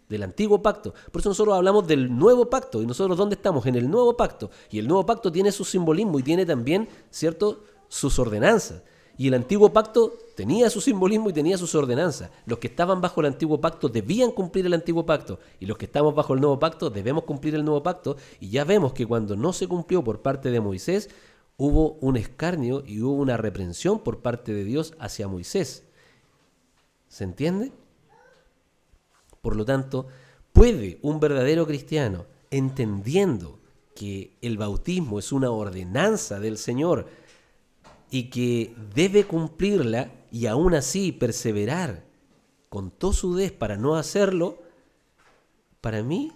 del antiguo pacto. Por eso nosotros hablamos del nuevo pacto. ¿Y nosotros dónde estamos? En el nuevo pacto. Y el nuevo pacto tiene su simbolismo y tiene también, ¿cierto?, sus ordenanzas. Y el antiguo pacto tenía su simbolismo y tenía sus ordenanzas. Los que estaban bajo el antiguo pacto debían cumplir el antiguo pacto. Y los que estamos bajo el nuevo pacto debemos cumplir el nuevo pacto. Y ya vemos que cuando no se cumplió por parte de Moisés, hubo un escarnio y hubo una reprensión por parte de Dios hacia Moisés. ¿Se entiende? Por lo tanto, ¿puede un verdadero cristiano, entendiendo que el bautismo es una ordenanza del Señor y que debe cumplirla y aún así perseverar con tosudez para no hacerlo? Para mí,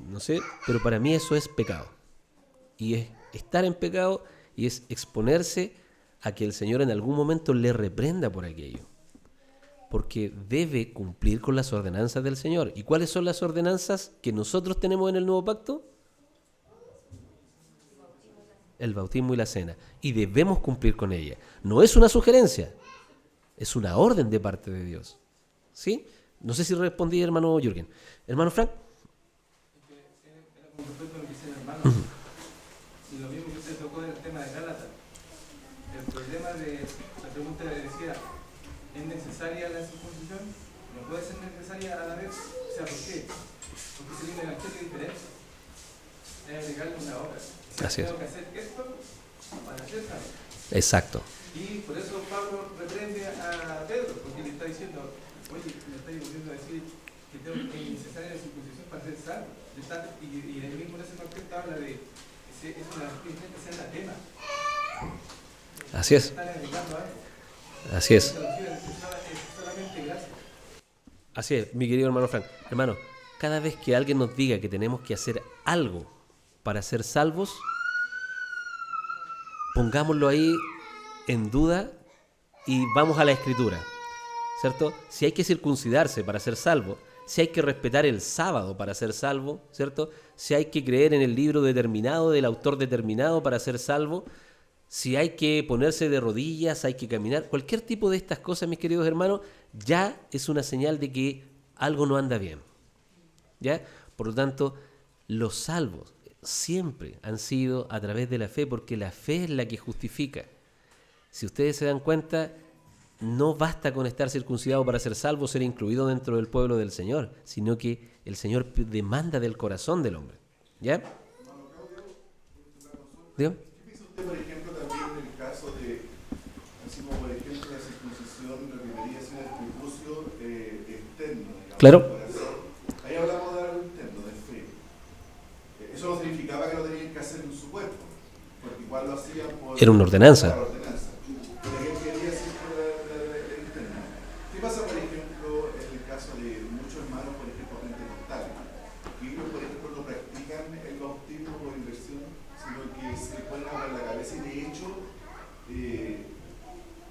no sé, pero para mí eso es pecado. Y es estar en pecado y es exponerse a que el Señor en algún momento le reprenda por aquello. Porque debe cumplir con las ordenanzas del Señor. ¿Y cuáles son las ordenanzas que nosotros tenemos en el nuevo pacto? El bautismo y la cena. Y debemos cumplir con ella. No es una sugerencia, es una orden de parte de Dios. ¿Sí? No sé si respondí, hermano Jürgen. Hermano Frank. Era con respecto a lo que dice el hermano. Y lo mismo que usted tocó en el tema de Gálatas. El problema de la pregunta le decía, ¿es necesaria la circuncisión? ¿No puede ser necesaria a la vez? O sea, ¿por qué? Porque se viene el evangelio diferente. Es agregarle una obra. Así es. Tengo que hacer esto para hacer algo. Exacto. Y por eso Pablo reprende a Pedro, porque le está diciendo, oye, me estáis volviendo a decir que es necesaria la circuncisión para ser salvo. Y él mismo en ese contexto habla de que es una sea anatema. Así es. Están agregando algo. Así es. Solamente gracias. Así es, mi querido hermano Frank. Hermano, cada vez que alguien nos diga que tenemos que hacer algo para ser salvos, pongámoslo ahí en duda y vamos a la Escritura, ¿cierto? Si hay que circuncidarse para ser salvo, si hay que respetar el sábado para ser salvo, ¿cierto? Si hay que creer en el libro determinado del autor determinado para ser salvo, si hay que ponerse de rodillas, hay que caminar, cualquier tipo de estas cosas, mis queridos hermanos, ya es una señal de que algo no anda bien, ¿ya? Por lo tanto, los salvos siempre han sido a través de la fe, porque la fe es la que justifica. Si ustedes se dan cuenta, no basta con estar circuncidado para ser salvo, ser incluido dentro del pueblo del Señor, sino que el Señor demanda del corazón del hombre. ¿Ya? ¿Digo? ¿Qué piensa usted, por ejemplo, también en el caso de, así como por ejemplo la circuncisión, lo que debería ser el prepucio externo, digamos, Claro. del corazón? Ahí hablamos de algo interno, de fe. Eso no significaba que lo tenían que hacer en su cuerpo, porque igual lo hacían por... Era una ordenanza. Por ordenanza. Pero él quería hacer la interna. ¿Qué pasa, por ejemplo, en el caso de muchos hermanos, por ejemplo, pentecostales? Que ellos, por ejemplo, no practican el bautismo por inversión, sino que se ponen agua en la cabeza y de hecho,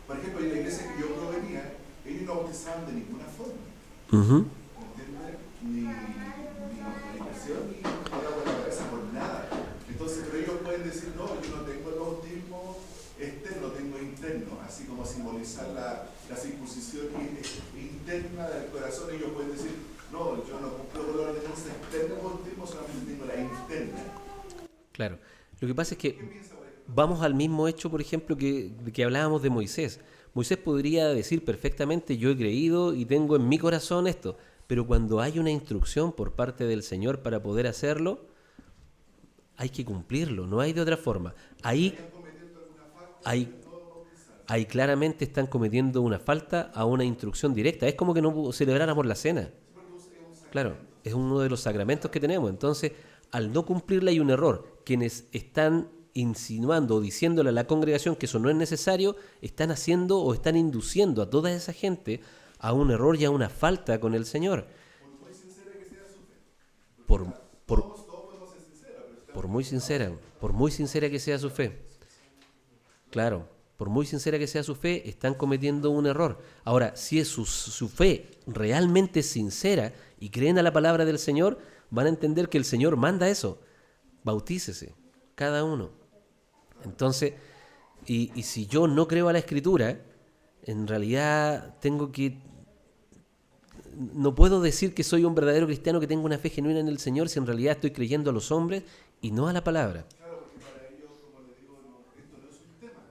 por ejemplo, en la iglesia que yo provenía, ellos no bautizaban de ninguna forma. Uh-huh. ¿Entiendes? Ni por inversión, ni por agua en la cabeza, por nada. Entonces, pero ellos pueden decir, no, yo no tengo el bautismo externo, tengo interno, así como simbolizar la circuncisión interna del corazón. Ellos pueden decir, no, yo no cumplo con la ordenanza externa del bautismo, solamente tengo la interna. Claro. Lo que pasa es que vamos al mismo hecho, por ejemplo, que hablábamos de Moisés. Moisés podría decir perfectamente, yo he creído y tengo en mi corazón esto, pero cuando hay una instrucción por parte del Señor para poder hacerlo, hay que cumplirlo, no hay de otra forma. Ahí claramente están cometiendo una falta a una instrucción directa. Es como que no celebráramos la cena. Claro, es uno de los sacramentos que tenemos. Entonces, al no cumplirla hay un error. Quienes están insinuando o diciéndole a la congregación que eso no es necesario, están haciendo o están induciendo a toda esa gente a un error y a una falta con el Señor. Por muy sincera que sea su fe. Claro, por muy sincera que sea su fe, están cometiendo un error. Ahora, si es su fe realmente sincera y creen a la palabra del Señor, van a entender que el Señor manda eso. Bautícese, cada uno. Entonces, y si yo no creo a la Escritura, en realidad tengo que no puedo decir que soy un verdadero cristiano, que tengo una fe genuina en el Señor, si en realidad estoy creyendo a los hombres y no a la palabra. Claro, porque para ellos, como les digo, esto no es un tema.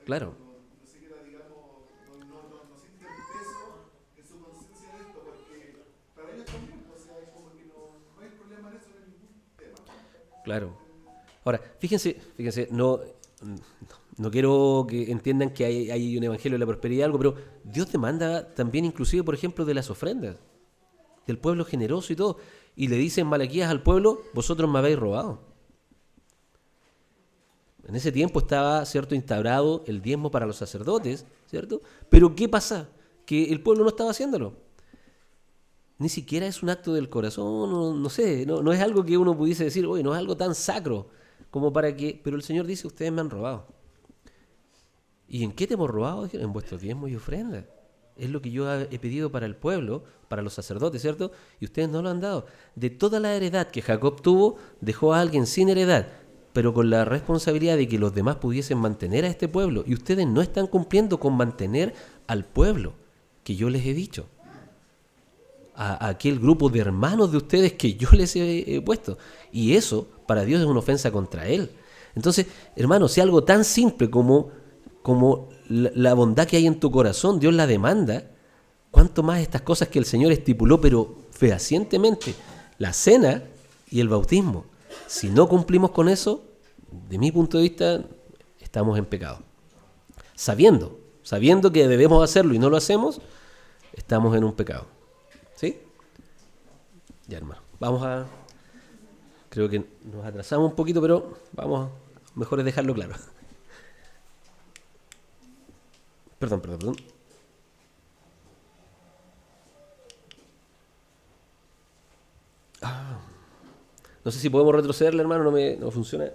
Claro. No siquiera, digamos, no sienten peso en su conciencia de esto, porque para ellos también, o sea, es como que no hay problema en eso, no hay ningún tema. Claro. Ahora, fíjense, no quiero que entiendan que hay un evangelio de la prosperidad, algo, pero Dios demanda también, inclusive, por ejemplo, de las ofrendas, del pueblo generoso y todo. Y le dicen Malaquías al pueblo, vosotros me habéis robado. En ese tiempo estaba, ¿cierto?, instaurado el diezmo para los sacerdotes, ¿cierto? Pero ¿qué pasa? Que el pueblo no estaba haciéndolo. Ni siquiera es un acto del corazón, no sé, no es algo que uno pudiese decir, oye, no es algo tan sacro como para que... Pero el Señor dice, ustedes me han robado. ¿Y en qué te hemos robado? Dijeron, en vuestros diezmos y ofrendas. Es lo que yo he pedido para el pueblo, para los sacerdotes, ¿cierto? Y ustedes no lo han dado. De toda la heredad que Jacob tuvo, dejó a alguien sin heredad, pero con la responsabilidad de que los demás pudiesen mantener a este pueblo. Y ustedes no están cumpliendo con mantener al pueblo que yo les he dicho. A aquel grupo de hermanos de ustedes que yo les he puesto. Y eso, para Dios, es una ofensa contra Él. Entonces, hermanos, si algo tan simple como la bondad que hay en tu corazón, Dios la demanda, ¿cuánto más estas cosas que el Señor estipuló, pero fehacientemente? La cena y el bautismo. Si no cumplimos con eso, de mi punto de vista, estamos en pecado. Sabiendo que debemos hacerlo y no lo hacemos, estamos en un pecado. ¿Sí? Ya, hermano. Creo que nos atrasamos un poquito, pero mejor es dejarlo claro. Perdón. No sé si podemos retrocederle, hermano, no funciona.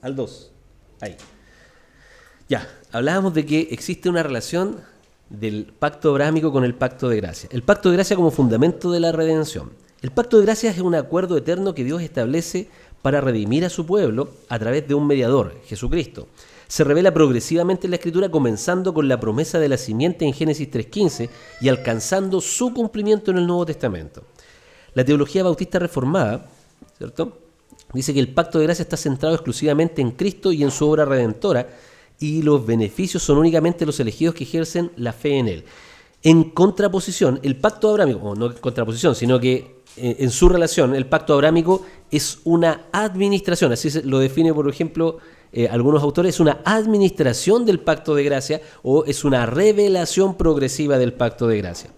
Al 2. Ahí. Ya, hablábamos de que existe una relación del pacto abrahámico con el pacto de gracia. El pacto de gracia como fundamento de la redención. El pacto de gracia es un acuerdo eterno que Dios establece para redimir a su pueblo a través de un mediador, Jesucristo. Se revela progresivamente en la Escritura, comenzando con la promesa de la simiente en Génesis 3:15 y alcanzando su cumplimiento en el Nuevo Testamento. La teología bautista reformada, ¿cierto?, dice que el pacto de gracia está centrado exclusivamente en Cristo y en su obra redentora, y los beneficios son únicamente los elegidos que ejercen la fe en Él. En contraposición, el pacto abrámico, o no en contraposición, sino que en su relación, el pacto abrámico es una administración, así lo define, por ejemplo, algunos autores, es una administración del pacto de gracia o es una revelación progresiva del pacto de gracia.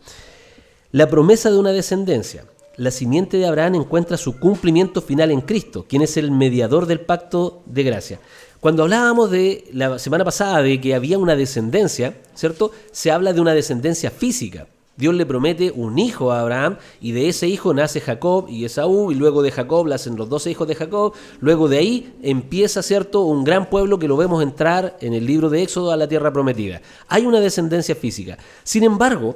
La promesa de una descendencia. La simiente de Abraham encuentra su cumplimiento final en Cristo, quien es el mediador del pacto de gracia. Cuando hablábamos de la semana pasada de que había una descendencia, ¿cierto?, se habla de una descendencia física. Dios le promete un hijo a Abraham y de ese hijo nace Jacob y Esaú, y luego de Jacob nacen los 12 hijos de Jacob. Luego de ahí empieza, ¿cierto?, un gran pueblo que lo vemos entrar en el libro de Éxodo a la tierra prometida. Hay una descendencia física. Sin embargo,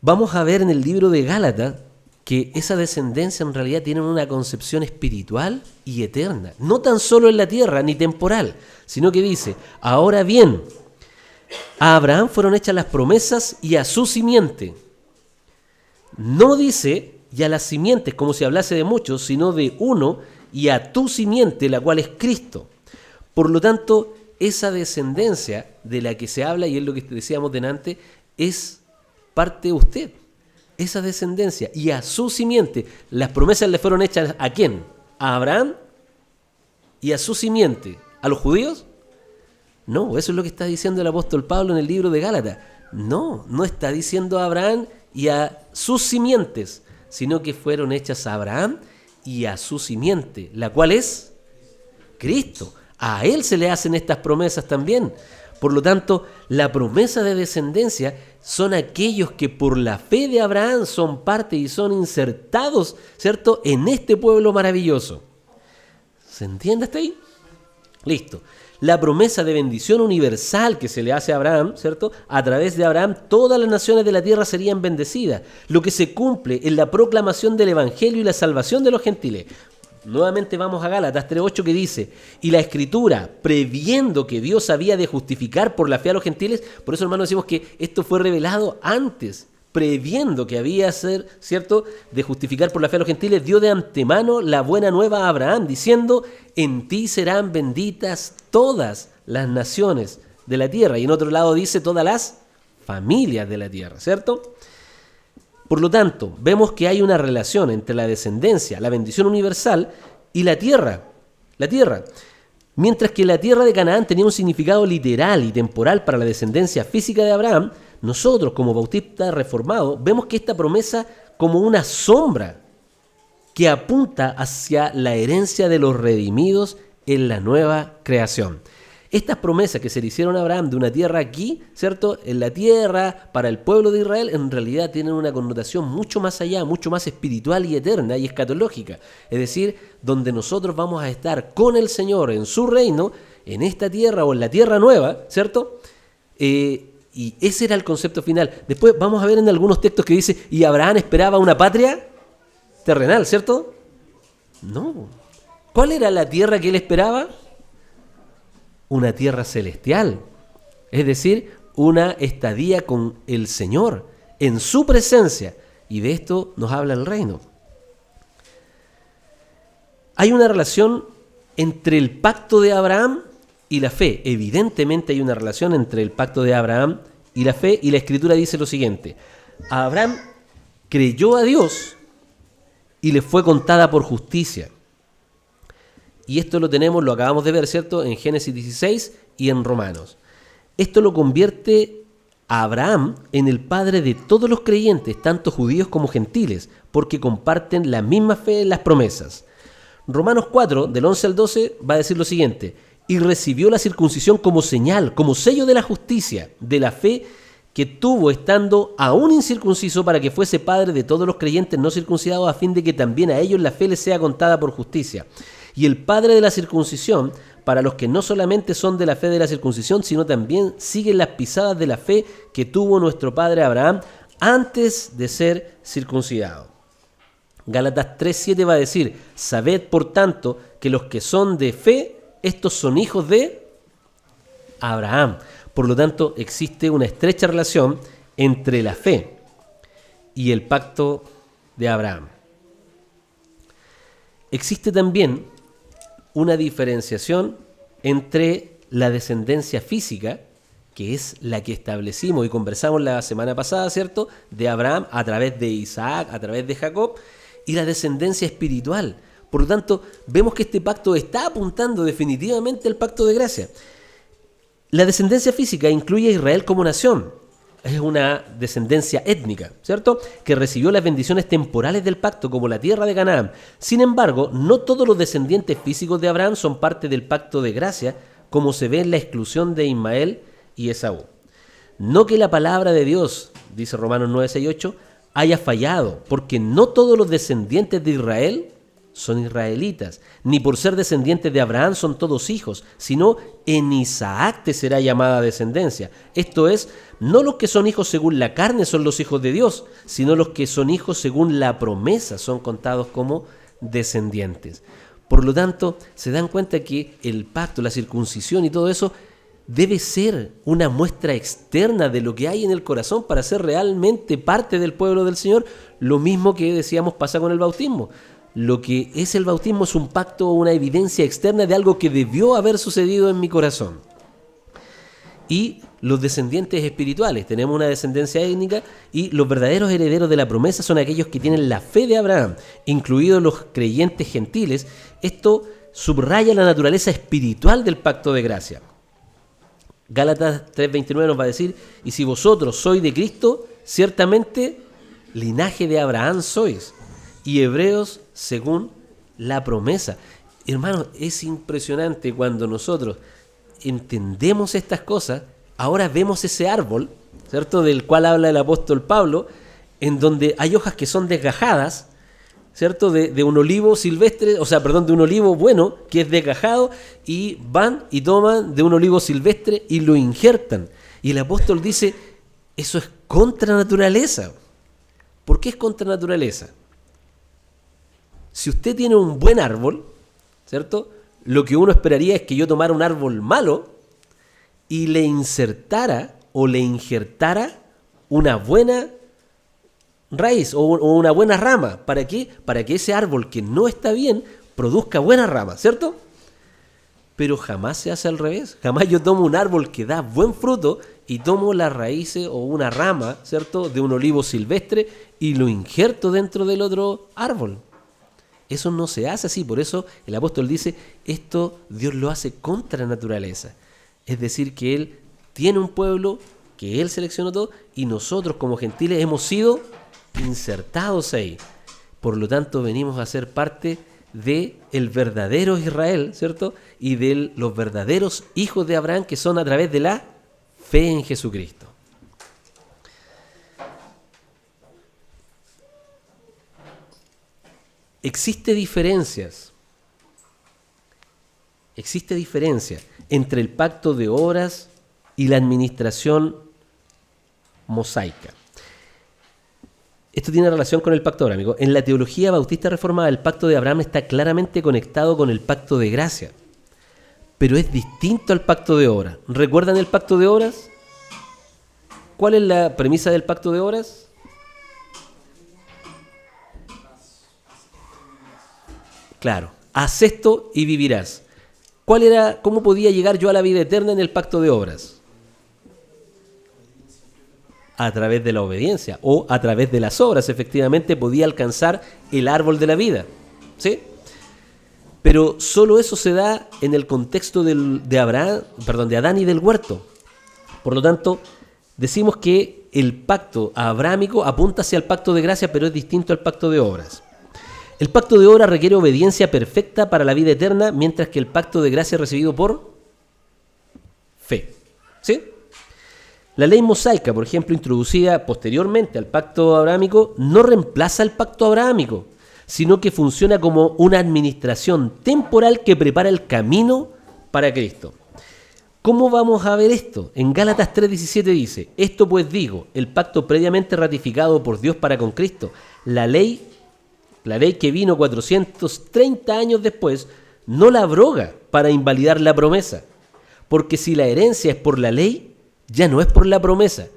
vamos a ver en el libro de Gálatas que esa descendencia en realidad tiene una concepción espiritual y eterna. No tan solo en la tierra ni temporal, sino que dice, ahora bien, a Abraham fueron hechas las promesas y a su simiente. No dice y a las simientes como si hablase de muchos, sino de uno y a tu simiente, la cual es Cristo. Por lo tanto, esa descendencia de la que se habla, y es lo que decíamos delante, es parte de usted. Esa descendencia y a su simiente. Las promesas le fueron hechas ¿a quién? ¿A Abraham? ¿Y a su simiente? ¿A los judíos? No, eso es lo que está diciendo el apóstol Pablo en el libro de Gálatas. No está diciendo a Abraham y a sus simientes, sino que fueron hechas a Abraham y a su simiente, la cual es Cristo. A él se le hacen estas promesas también. Por lo tanto, la promesa de descendencia son aquellos que por la fe de Abraham son parte y son insertados, ¿cierto?, en este pueblo maravilloso. ¿Se entiende hasta ahí? Listo. La promesa de bendición universal que se le hace a Abraham, ¿cierto? A través de Abraham todas las naciones de la tierra serían bendecidas, lo que se cumple en la proclamación del Evangelio y la salvación de los gentiles. Nuevamente vamos a Gálatas 3:8 que dice, y la Escritura, previendo que Dios había de justificar por la fe a los gentiles, por eso hermanos decimos que esto fue revelado antes, previendo que había de ser, ¿cierto?, de justificar por la fe a los gentiles, dio de antemano la buena nueva a Abraham, diciendo, en ti serán benditas todas las naciones de la tierra. Y en otro lado dice, todas las familias de la tierra, ¿cierto? Por lo tanto, vemos que hay una relación entre la descendencia, la bendición universal y la tierra. La tierra. Mientras que la tierra de Canaán tenía un significado literal y temporal para la descendencia física de Abraham, nosotros como bautistas reformados vemos que esta promesa como una sombra que apunta hacia la herencia de los redimidos en la nueva creación. Estas promesas que se le hicieron a Abraham de una tierra aquí, ¿cierto?, en la tierra para el pueblo de Israel, en realidad tienen una connotación mucho más allá, mucho más espiritual y eterna y escatológica. Es decir, donde nosotros vamos a estar con el Señor en su reino, en esta tierra o en la tierra nueva, ¿cierto? Y ese era el concepto final. Después vamos a ver en algunos textos que dice, y Abraham esperaba una patria terrenal, ¿cierto? No. ¿Cuál era la tierra que él esperaba? Una tierra celestial, es decir, una estadía con el Señor, en su presencia, y de esto nos habla el reino. Hay una relación entre el pacto de Abraham y la fe, evidentemente hay una relación entre el pacto de Abraham y la fe, y la Escritura dice lo siguiente, Abraham creyó a Dios y le fue contada por justicia. Y esto lo tenemos, lo acabamos de ver, ¿cierto?, en Génesis 16 y en Romanos. Esto lo convierte a Abraham en el padre de todos los creyentes, tanto judíos como gentiles, porque comparten la misma fe en las promesas. Romanos 4, del 11 al 12, va a decir lo siguiente, y recibió la circuncisión como señal, como sello de la justicia, de la fe que tuvo estando aún incircunciso para que fuese padre de todos los creyentes no circuncidados, a fin de que también a ellos la fe les sea contada por justicia. Y el padre de la circuncisión, para los que no solamente son de la fe de la circuncisión, sino también siguen las pisadas de la fe que tuvo nuestro padre Abraham antes de ser circuncidado. Gálatas 3:7 va a decir, sabed por tanto que los que son de fe, estos son hijos de Abraham. Por lo tanto, existe una estrecha relación entre la fe y el pacto de Abraham. Existe también una diferenciación entre la descendencia física, que es la que establecimos y conversamos la semana pasada, ¿cierto?, de Abraham a través de Isaac, a través de Jacob, y la descendencia espiritual. Por lo tanto, vemos que este pacto está apuntando definitivamente al pacto de gracia. La descendencia física incluye a Israel como nación. Es una descendencia étnica, ¿cierto?, que recibió las bendiciones temporales del pacto como la tierra de Canaán. Sin embargo, no todos los descendientes físicos de Abraham son parte del pacto de gracia, como se ve en la exclusión de Ismael y Esaú. No que la palabra de Dios, dice Romanos 9:6-8, haya fallado, porque no todos los descendientes de Israel son israelitas, ni por ser descendientes de Abraham son todos hijos, sino en Isaac te será llamada descendencia. Esto es, no los que son hijos según la carne son los hijos de Dios, sino los que son hijos según la promesa son contados como descendientes. Por lo tanto, se dan cuenta que el pacto, la circuncisión y todo eso debe ser una muestra externa de lo que hay en el corazón para ser realmente parte del pueblo del Señor. Lo mismo que decíamos pasa con el bautismo. Lo que es el bautismo es un pacto o una evidencia externa de algo que debió haber sucedido en mi corazón. Y los descendientes espirituales, tenemos una descendencia étnica, y los verdaderos herederos de la promesa son aquellos que tienen la fe de Abraham, incluidos los creyentes gentiles. Esto subraya la naturaleza espiritual del pacto de gracia. Gálatas 3:29 nos va a decir, y si vosotros sois de Cristo, ciertamente linaje de Abraham sois, y hebreos según la promesa. Hermanos, es impresionante cuando nosotros entendemos estas cosas. Ahora vemos ese árbol, ¿cierto?, del cual habla el apóstol Pablo, en donde hay hojas que son desgajadas, ¿cierto?, de un olivo silvestre, de un olivo bueno que es desgajado, y van y toman de un olivo silvestre y lo injertan. Y el apóstol dice, eso es contra naturaleza. ¿Por qué es contra naturaleza? Si usted tiene un buen árbol, ¿cierto? Lo que uno esperaría es que yo tomara un árbol malo y le insertara o le injertara una buena raíz o una buena rama. ¿Para qué? Para que ese árbol que no está bien produzca buenas ramas, ¿cierto? Pero jamás se hace al revés. Jamás yo tomo un árbol que da buen fruto y tomo las raíces o una rama, ¿cierto?, de un olivo silvestre y lo injerto dentro del otro árbol. Eso no se hace así. Por eso el apóstol dice, esto Dios lo hace contra naturaleza. Es decir, que Él tiene un pueblo, que Él seleccionó todo, y nosotros como gentiles hemos sido insertados ahí. Por lo tanto, venimos a ser parte de el verdadero Israel, ¿cierto? Y de los verdaderos hijos de Abraham, que son a través de la fe en Jesucristo. Existe diferencia entre el pacto de obras y la administración mosaica. Esto tiene relación con el pacto abrámico. En la teología bautista reformada, el pacto de Abraham está claramente conectado con el pacto de gracia, pero es distinto al pacto de obras. ¿Recuerdan el pacto de obras? ¿Cuál es la premisa del pacto de obras? Claro, haz esto y vivirás. ¿Cómo podía llegar yo a la vida eterna en el pacto de obras? A través de la obediencia o a través de las obras, efectivamente podía alcanzar el árbol de la vida, ¿sí? Pero solo eso se da en el contexto de Adán y del huerto. Por lo tanto, decimos que el pacto abrámico apunta hacia el pacto de gracia, pero es distinto al pacto de obras. El pacto de obras requiere obediencia perfecta para la vida eterna, mientras que el pacto de gracia es recibido por fe, ¿sí? La ley mosaica, por ejemplo, introducida posteriormente al pacto abrámico, no reemplaza el pacto abrámico, sino que funciona como una administración temporal que prepara el camino para Cristo. ¿Cómo vamos a ver esto? En Gálatas 3:17 dice, esto pues digo, el pacto previamente ratificado por Dios para con Cristo, la ley que vino 430 años después, no la abroga para invalidar la promesa, porque si la herencia es por la ley, ya no es por la promesa.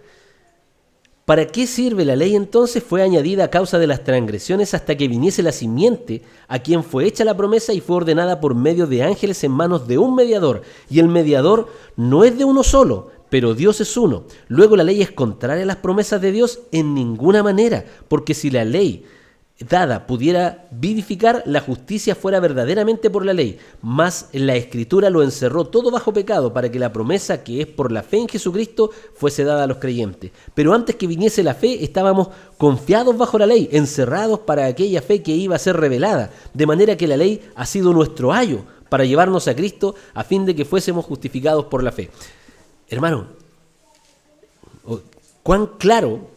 ¿Para qué sirve la ley entonces? Fue añadida a causa de las transgresiones hasta que viniese la simiente, a quien fue hecha la promesa y fue ordenada por medio de ángeles en manos de un mediador. Y el mediador no es de uno solo, pero Dios es uno. Luego la ley es contraria a las promesas de Dios en ninguna manera, porque si la ley dada pudiera vivificar, la justicia fuera verdaderamente por la ley, mas la Escritura lo encerró todo bajo pecado para que la promesa que es por la fe en Jesucristo fuese dada a los creyentes. Pero antes que viniese la fe estábamos confiados bajo la ley, encerrados para aquella fe que iba a ser revelada, de manera que la ley ha sido nuestro ayo para llevarnos a Cristo a fin de que fuésemos justificados por la fe. Hermano, ¿cuán claro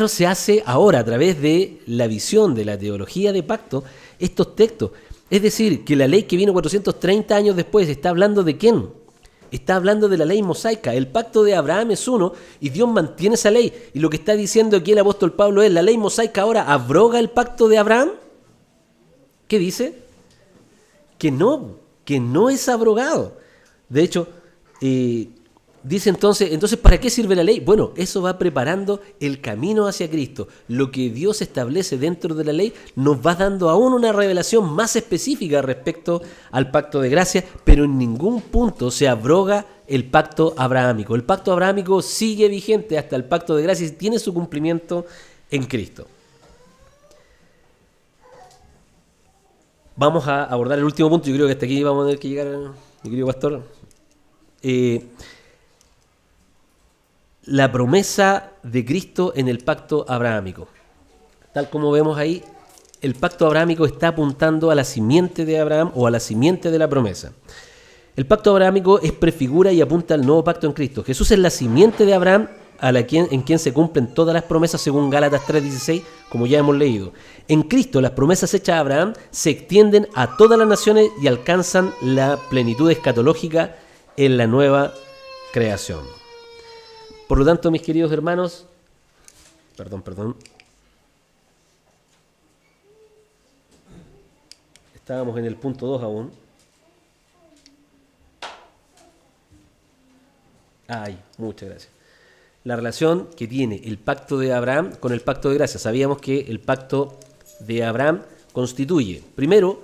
se hace ahora a través de la visión de la teología de pacto estos textos? Es decir, que la ley que vino 430 años después está hablando de ¿quién? Está hablando de la ley mosaica. El pacto de Abraham es uno y Dios mantiene esa ley. Y lo que está diciendo aquí el apóstol Pablo es, ¿la ley mosaica ahora abroga el pacto de Abraham? ¿Qué dice? Que no es abrogado. De hecho, dice entonces, ¿para qué sirve la ley? Bueno, eso va preparando el camino hacia Cristo. Lo que Dios establece dentro de la ley nos va dando aún una revelación más específica respecto al pacto de gracia, pero en ningún punto se abroga el pacto abrahámico. El pacto abrahámico sigue vigente hasta el pacto de gracia y tiene su cumplimiento en Cristo. Vamos a abordar el último punto. Yo creo que hasta aquí vamos a tener que llegar, mi querido pastor. La promesa de Cristo en el pacto abrahámico. Tal como vemos ahí, el pacto abrahámico está apuntando a la simiente de Abraham o a la simiente de la promesa. El pacto abrahámico es prefigura y apunta al nuevo pacto en Cristo. Jesús es la simiente de Abraham en quien se cumplen todas las promesas según Gálatas 3:16, como ya hemos leído. En Cristo las promesas hechas a Abraham se extienden a todas las naciones y alcanzan la plenitud escatológica en la nueva creación. Por lo tanto, mis queridos hermanos, perdón. Estábamos en el punto 2 aún. Ay, muchas gracias. La relación que tiene el pacto de Abraham con el pacto de gracia. Sabíamos que el pacto de Abraham constituye, primero,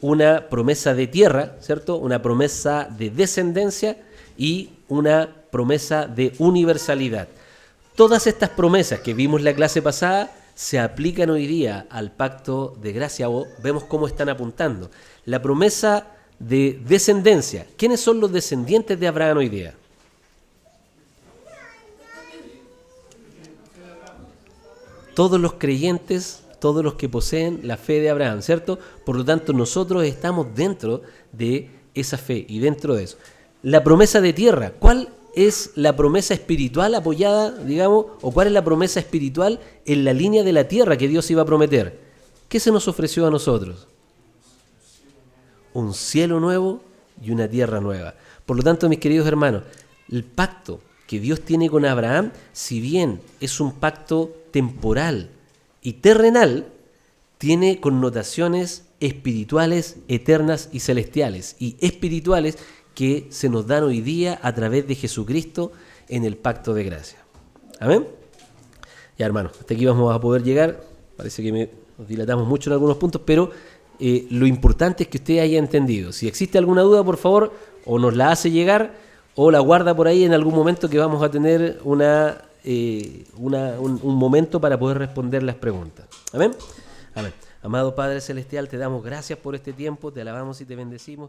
una promesa de tierra, ¿cierto? Una promesa de descendencia y una promesa de universalidad. Todas estas promesas que vimos en la clase pasada se aplican hoy día al pacto de gracia. Vemos cómo están apuntando. La promesa de descendencia. ¿Quiénes son los descendientes de Abraham hoy día? Todos los creyentes, todos los que poseen la fe de Abraham, ¿cierto? Por lo tanto, nosotros estamos dentro de esa fe y dentro de eso. La promesa de tierra, ¿cuál es la promesa espiritual apoyada, digamos, o cuál es la promesa espiritual en la línea de la tierra que Dios iba a prometer? ¿Qué se nos ofreció a nosotros? Un cielo nuevo y una tierra nueva. Por lo tanto, mis queridos hermanos, el pacto que Dios tiene con Abraham, si bien es un pacto temporal y terrenal, tiene connotaciones espirituales, eternas y celestiales, y espirituales que se nos dan hoy día a través de Jesucristo en el pacto de gracia. ¿Amén? Ya, hermanos, hasta aquí vamos a poder llegar. Parece que nos dilatamos mucho en algunos puntos, pero lo importante es que usted haya entendido. Si existe alguna duda, por favor, o nos la hace llegar, o la guarda por ahí en algún momento que vamos a tener un momento para poder responder las preguntas. ¿Amén? Amén. Amado Padre Celestial, te damos gracias por este tiempo, te alabamos y te bendecimos.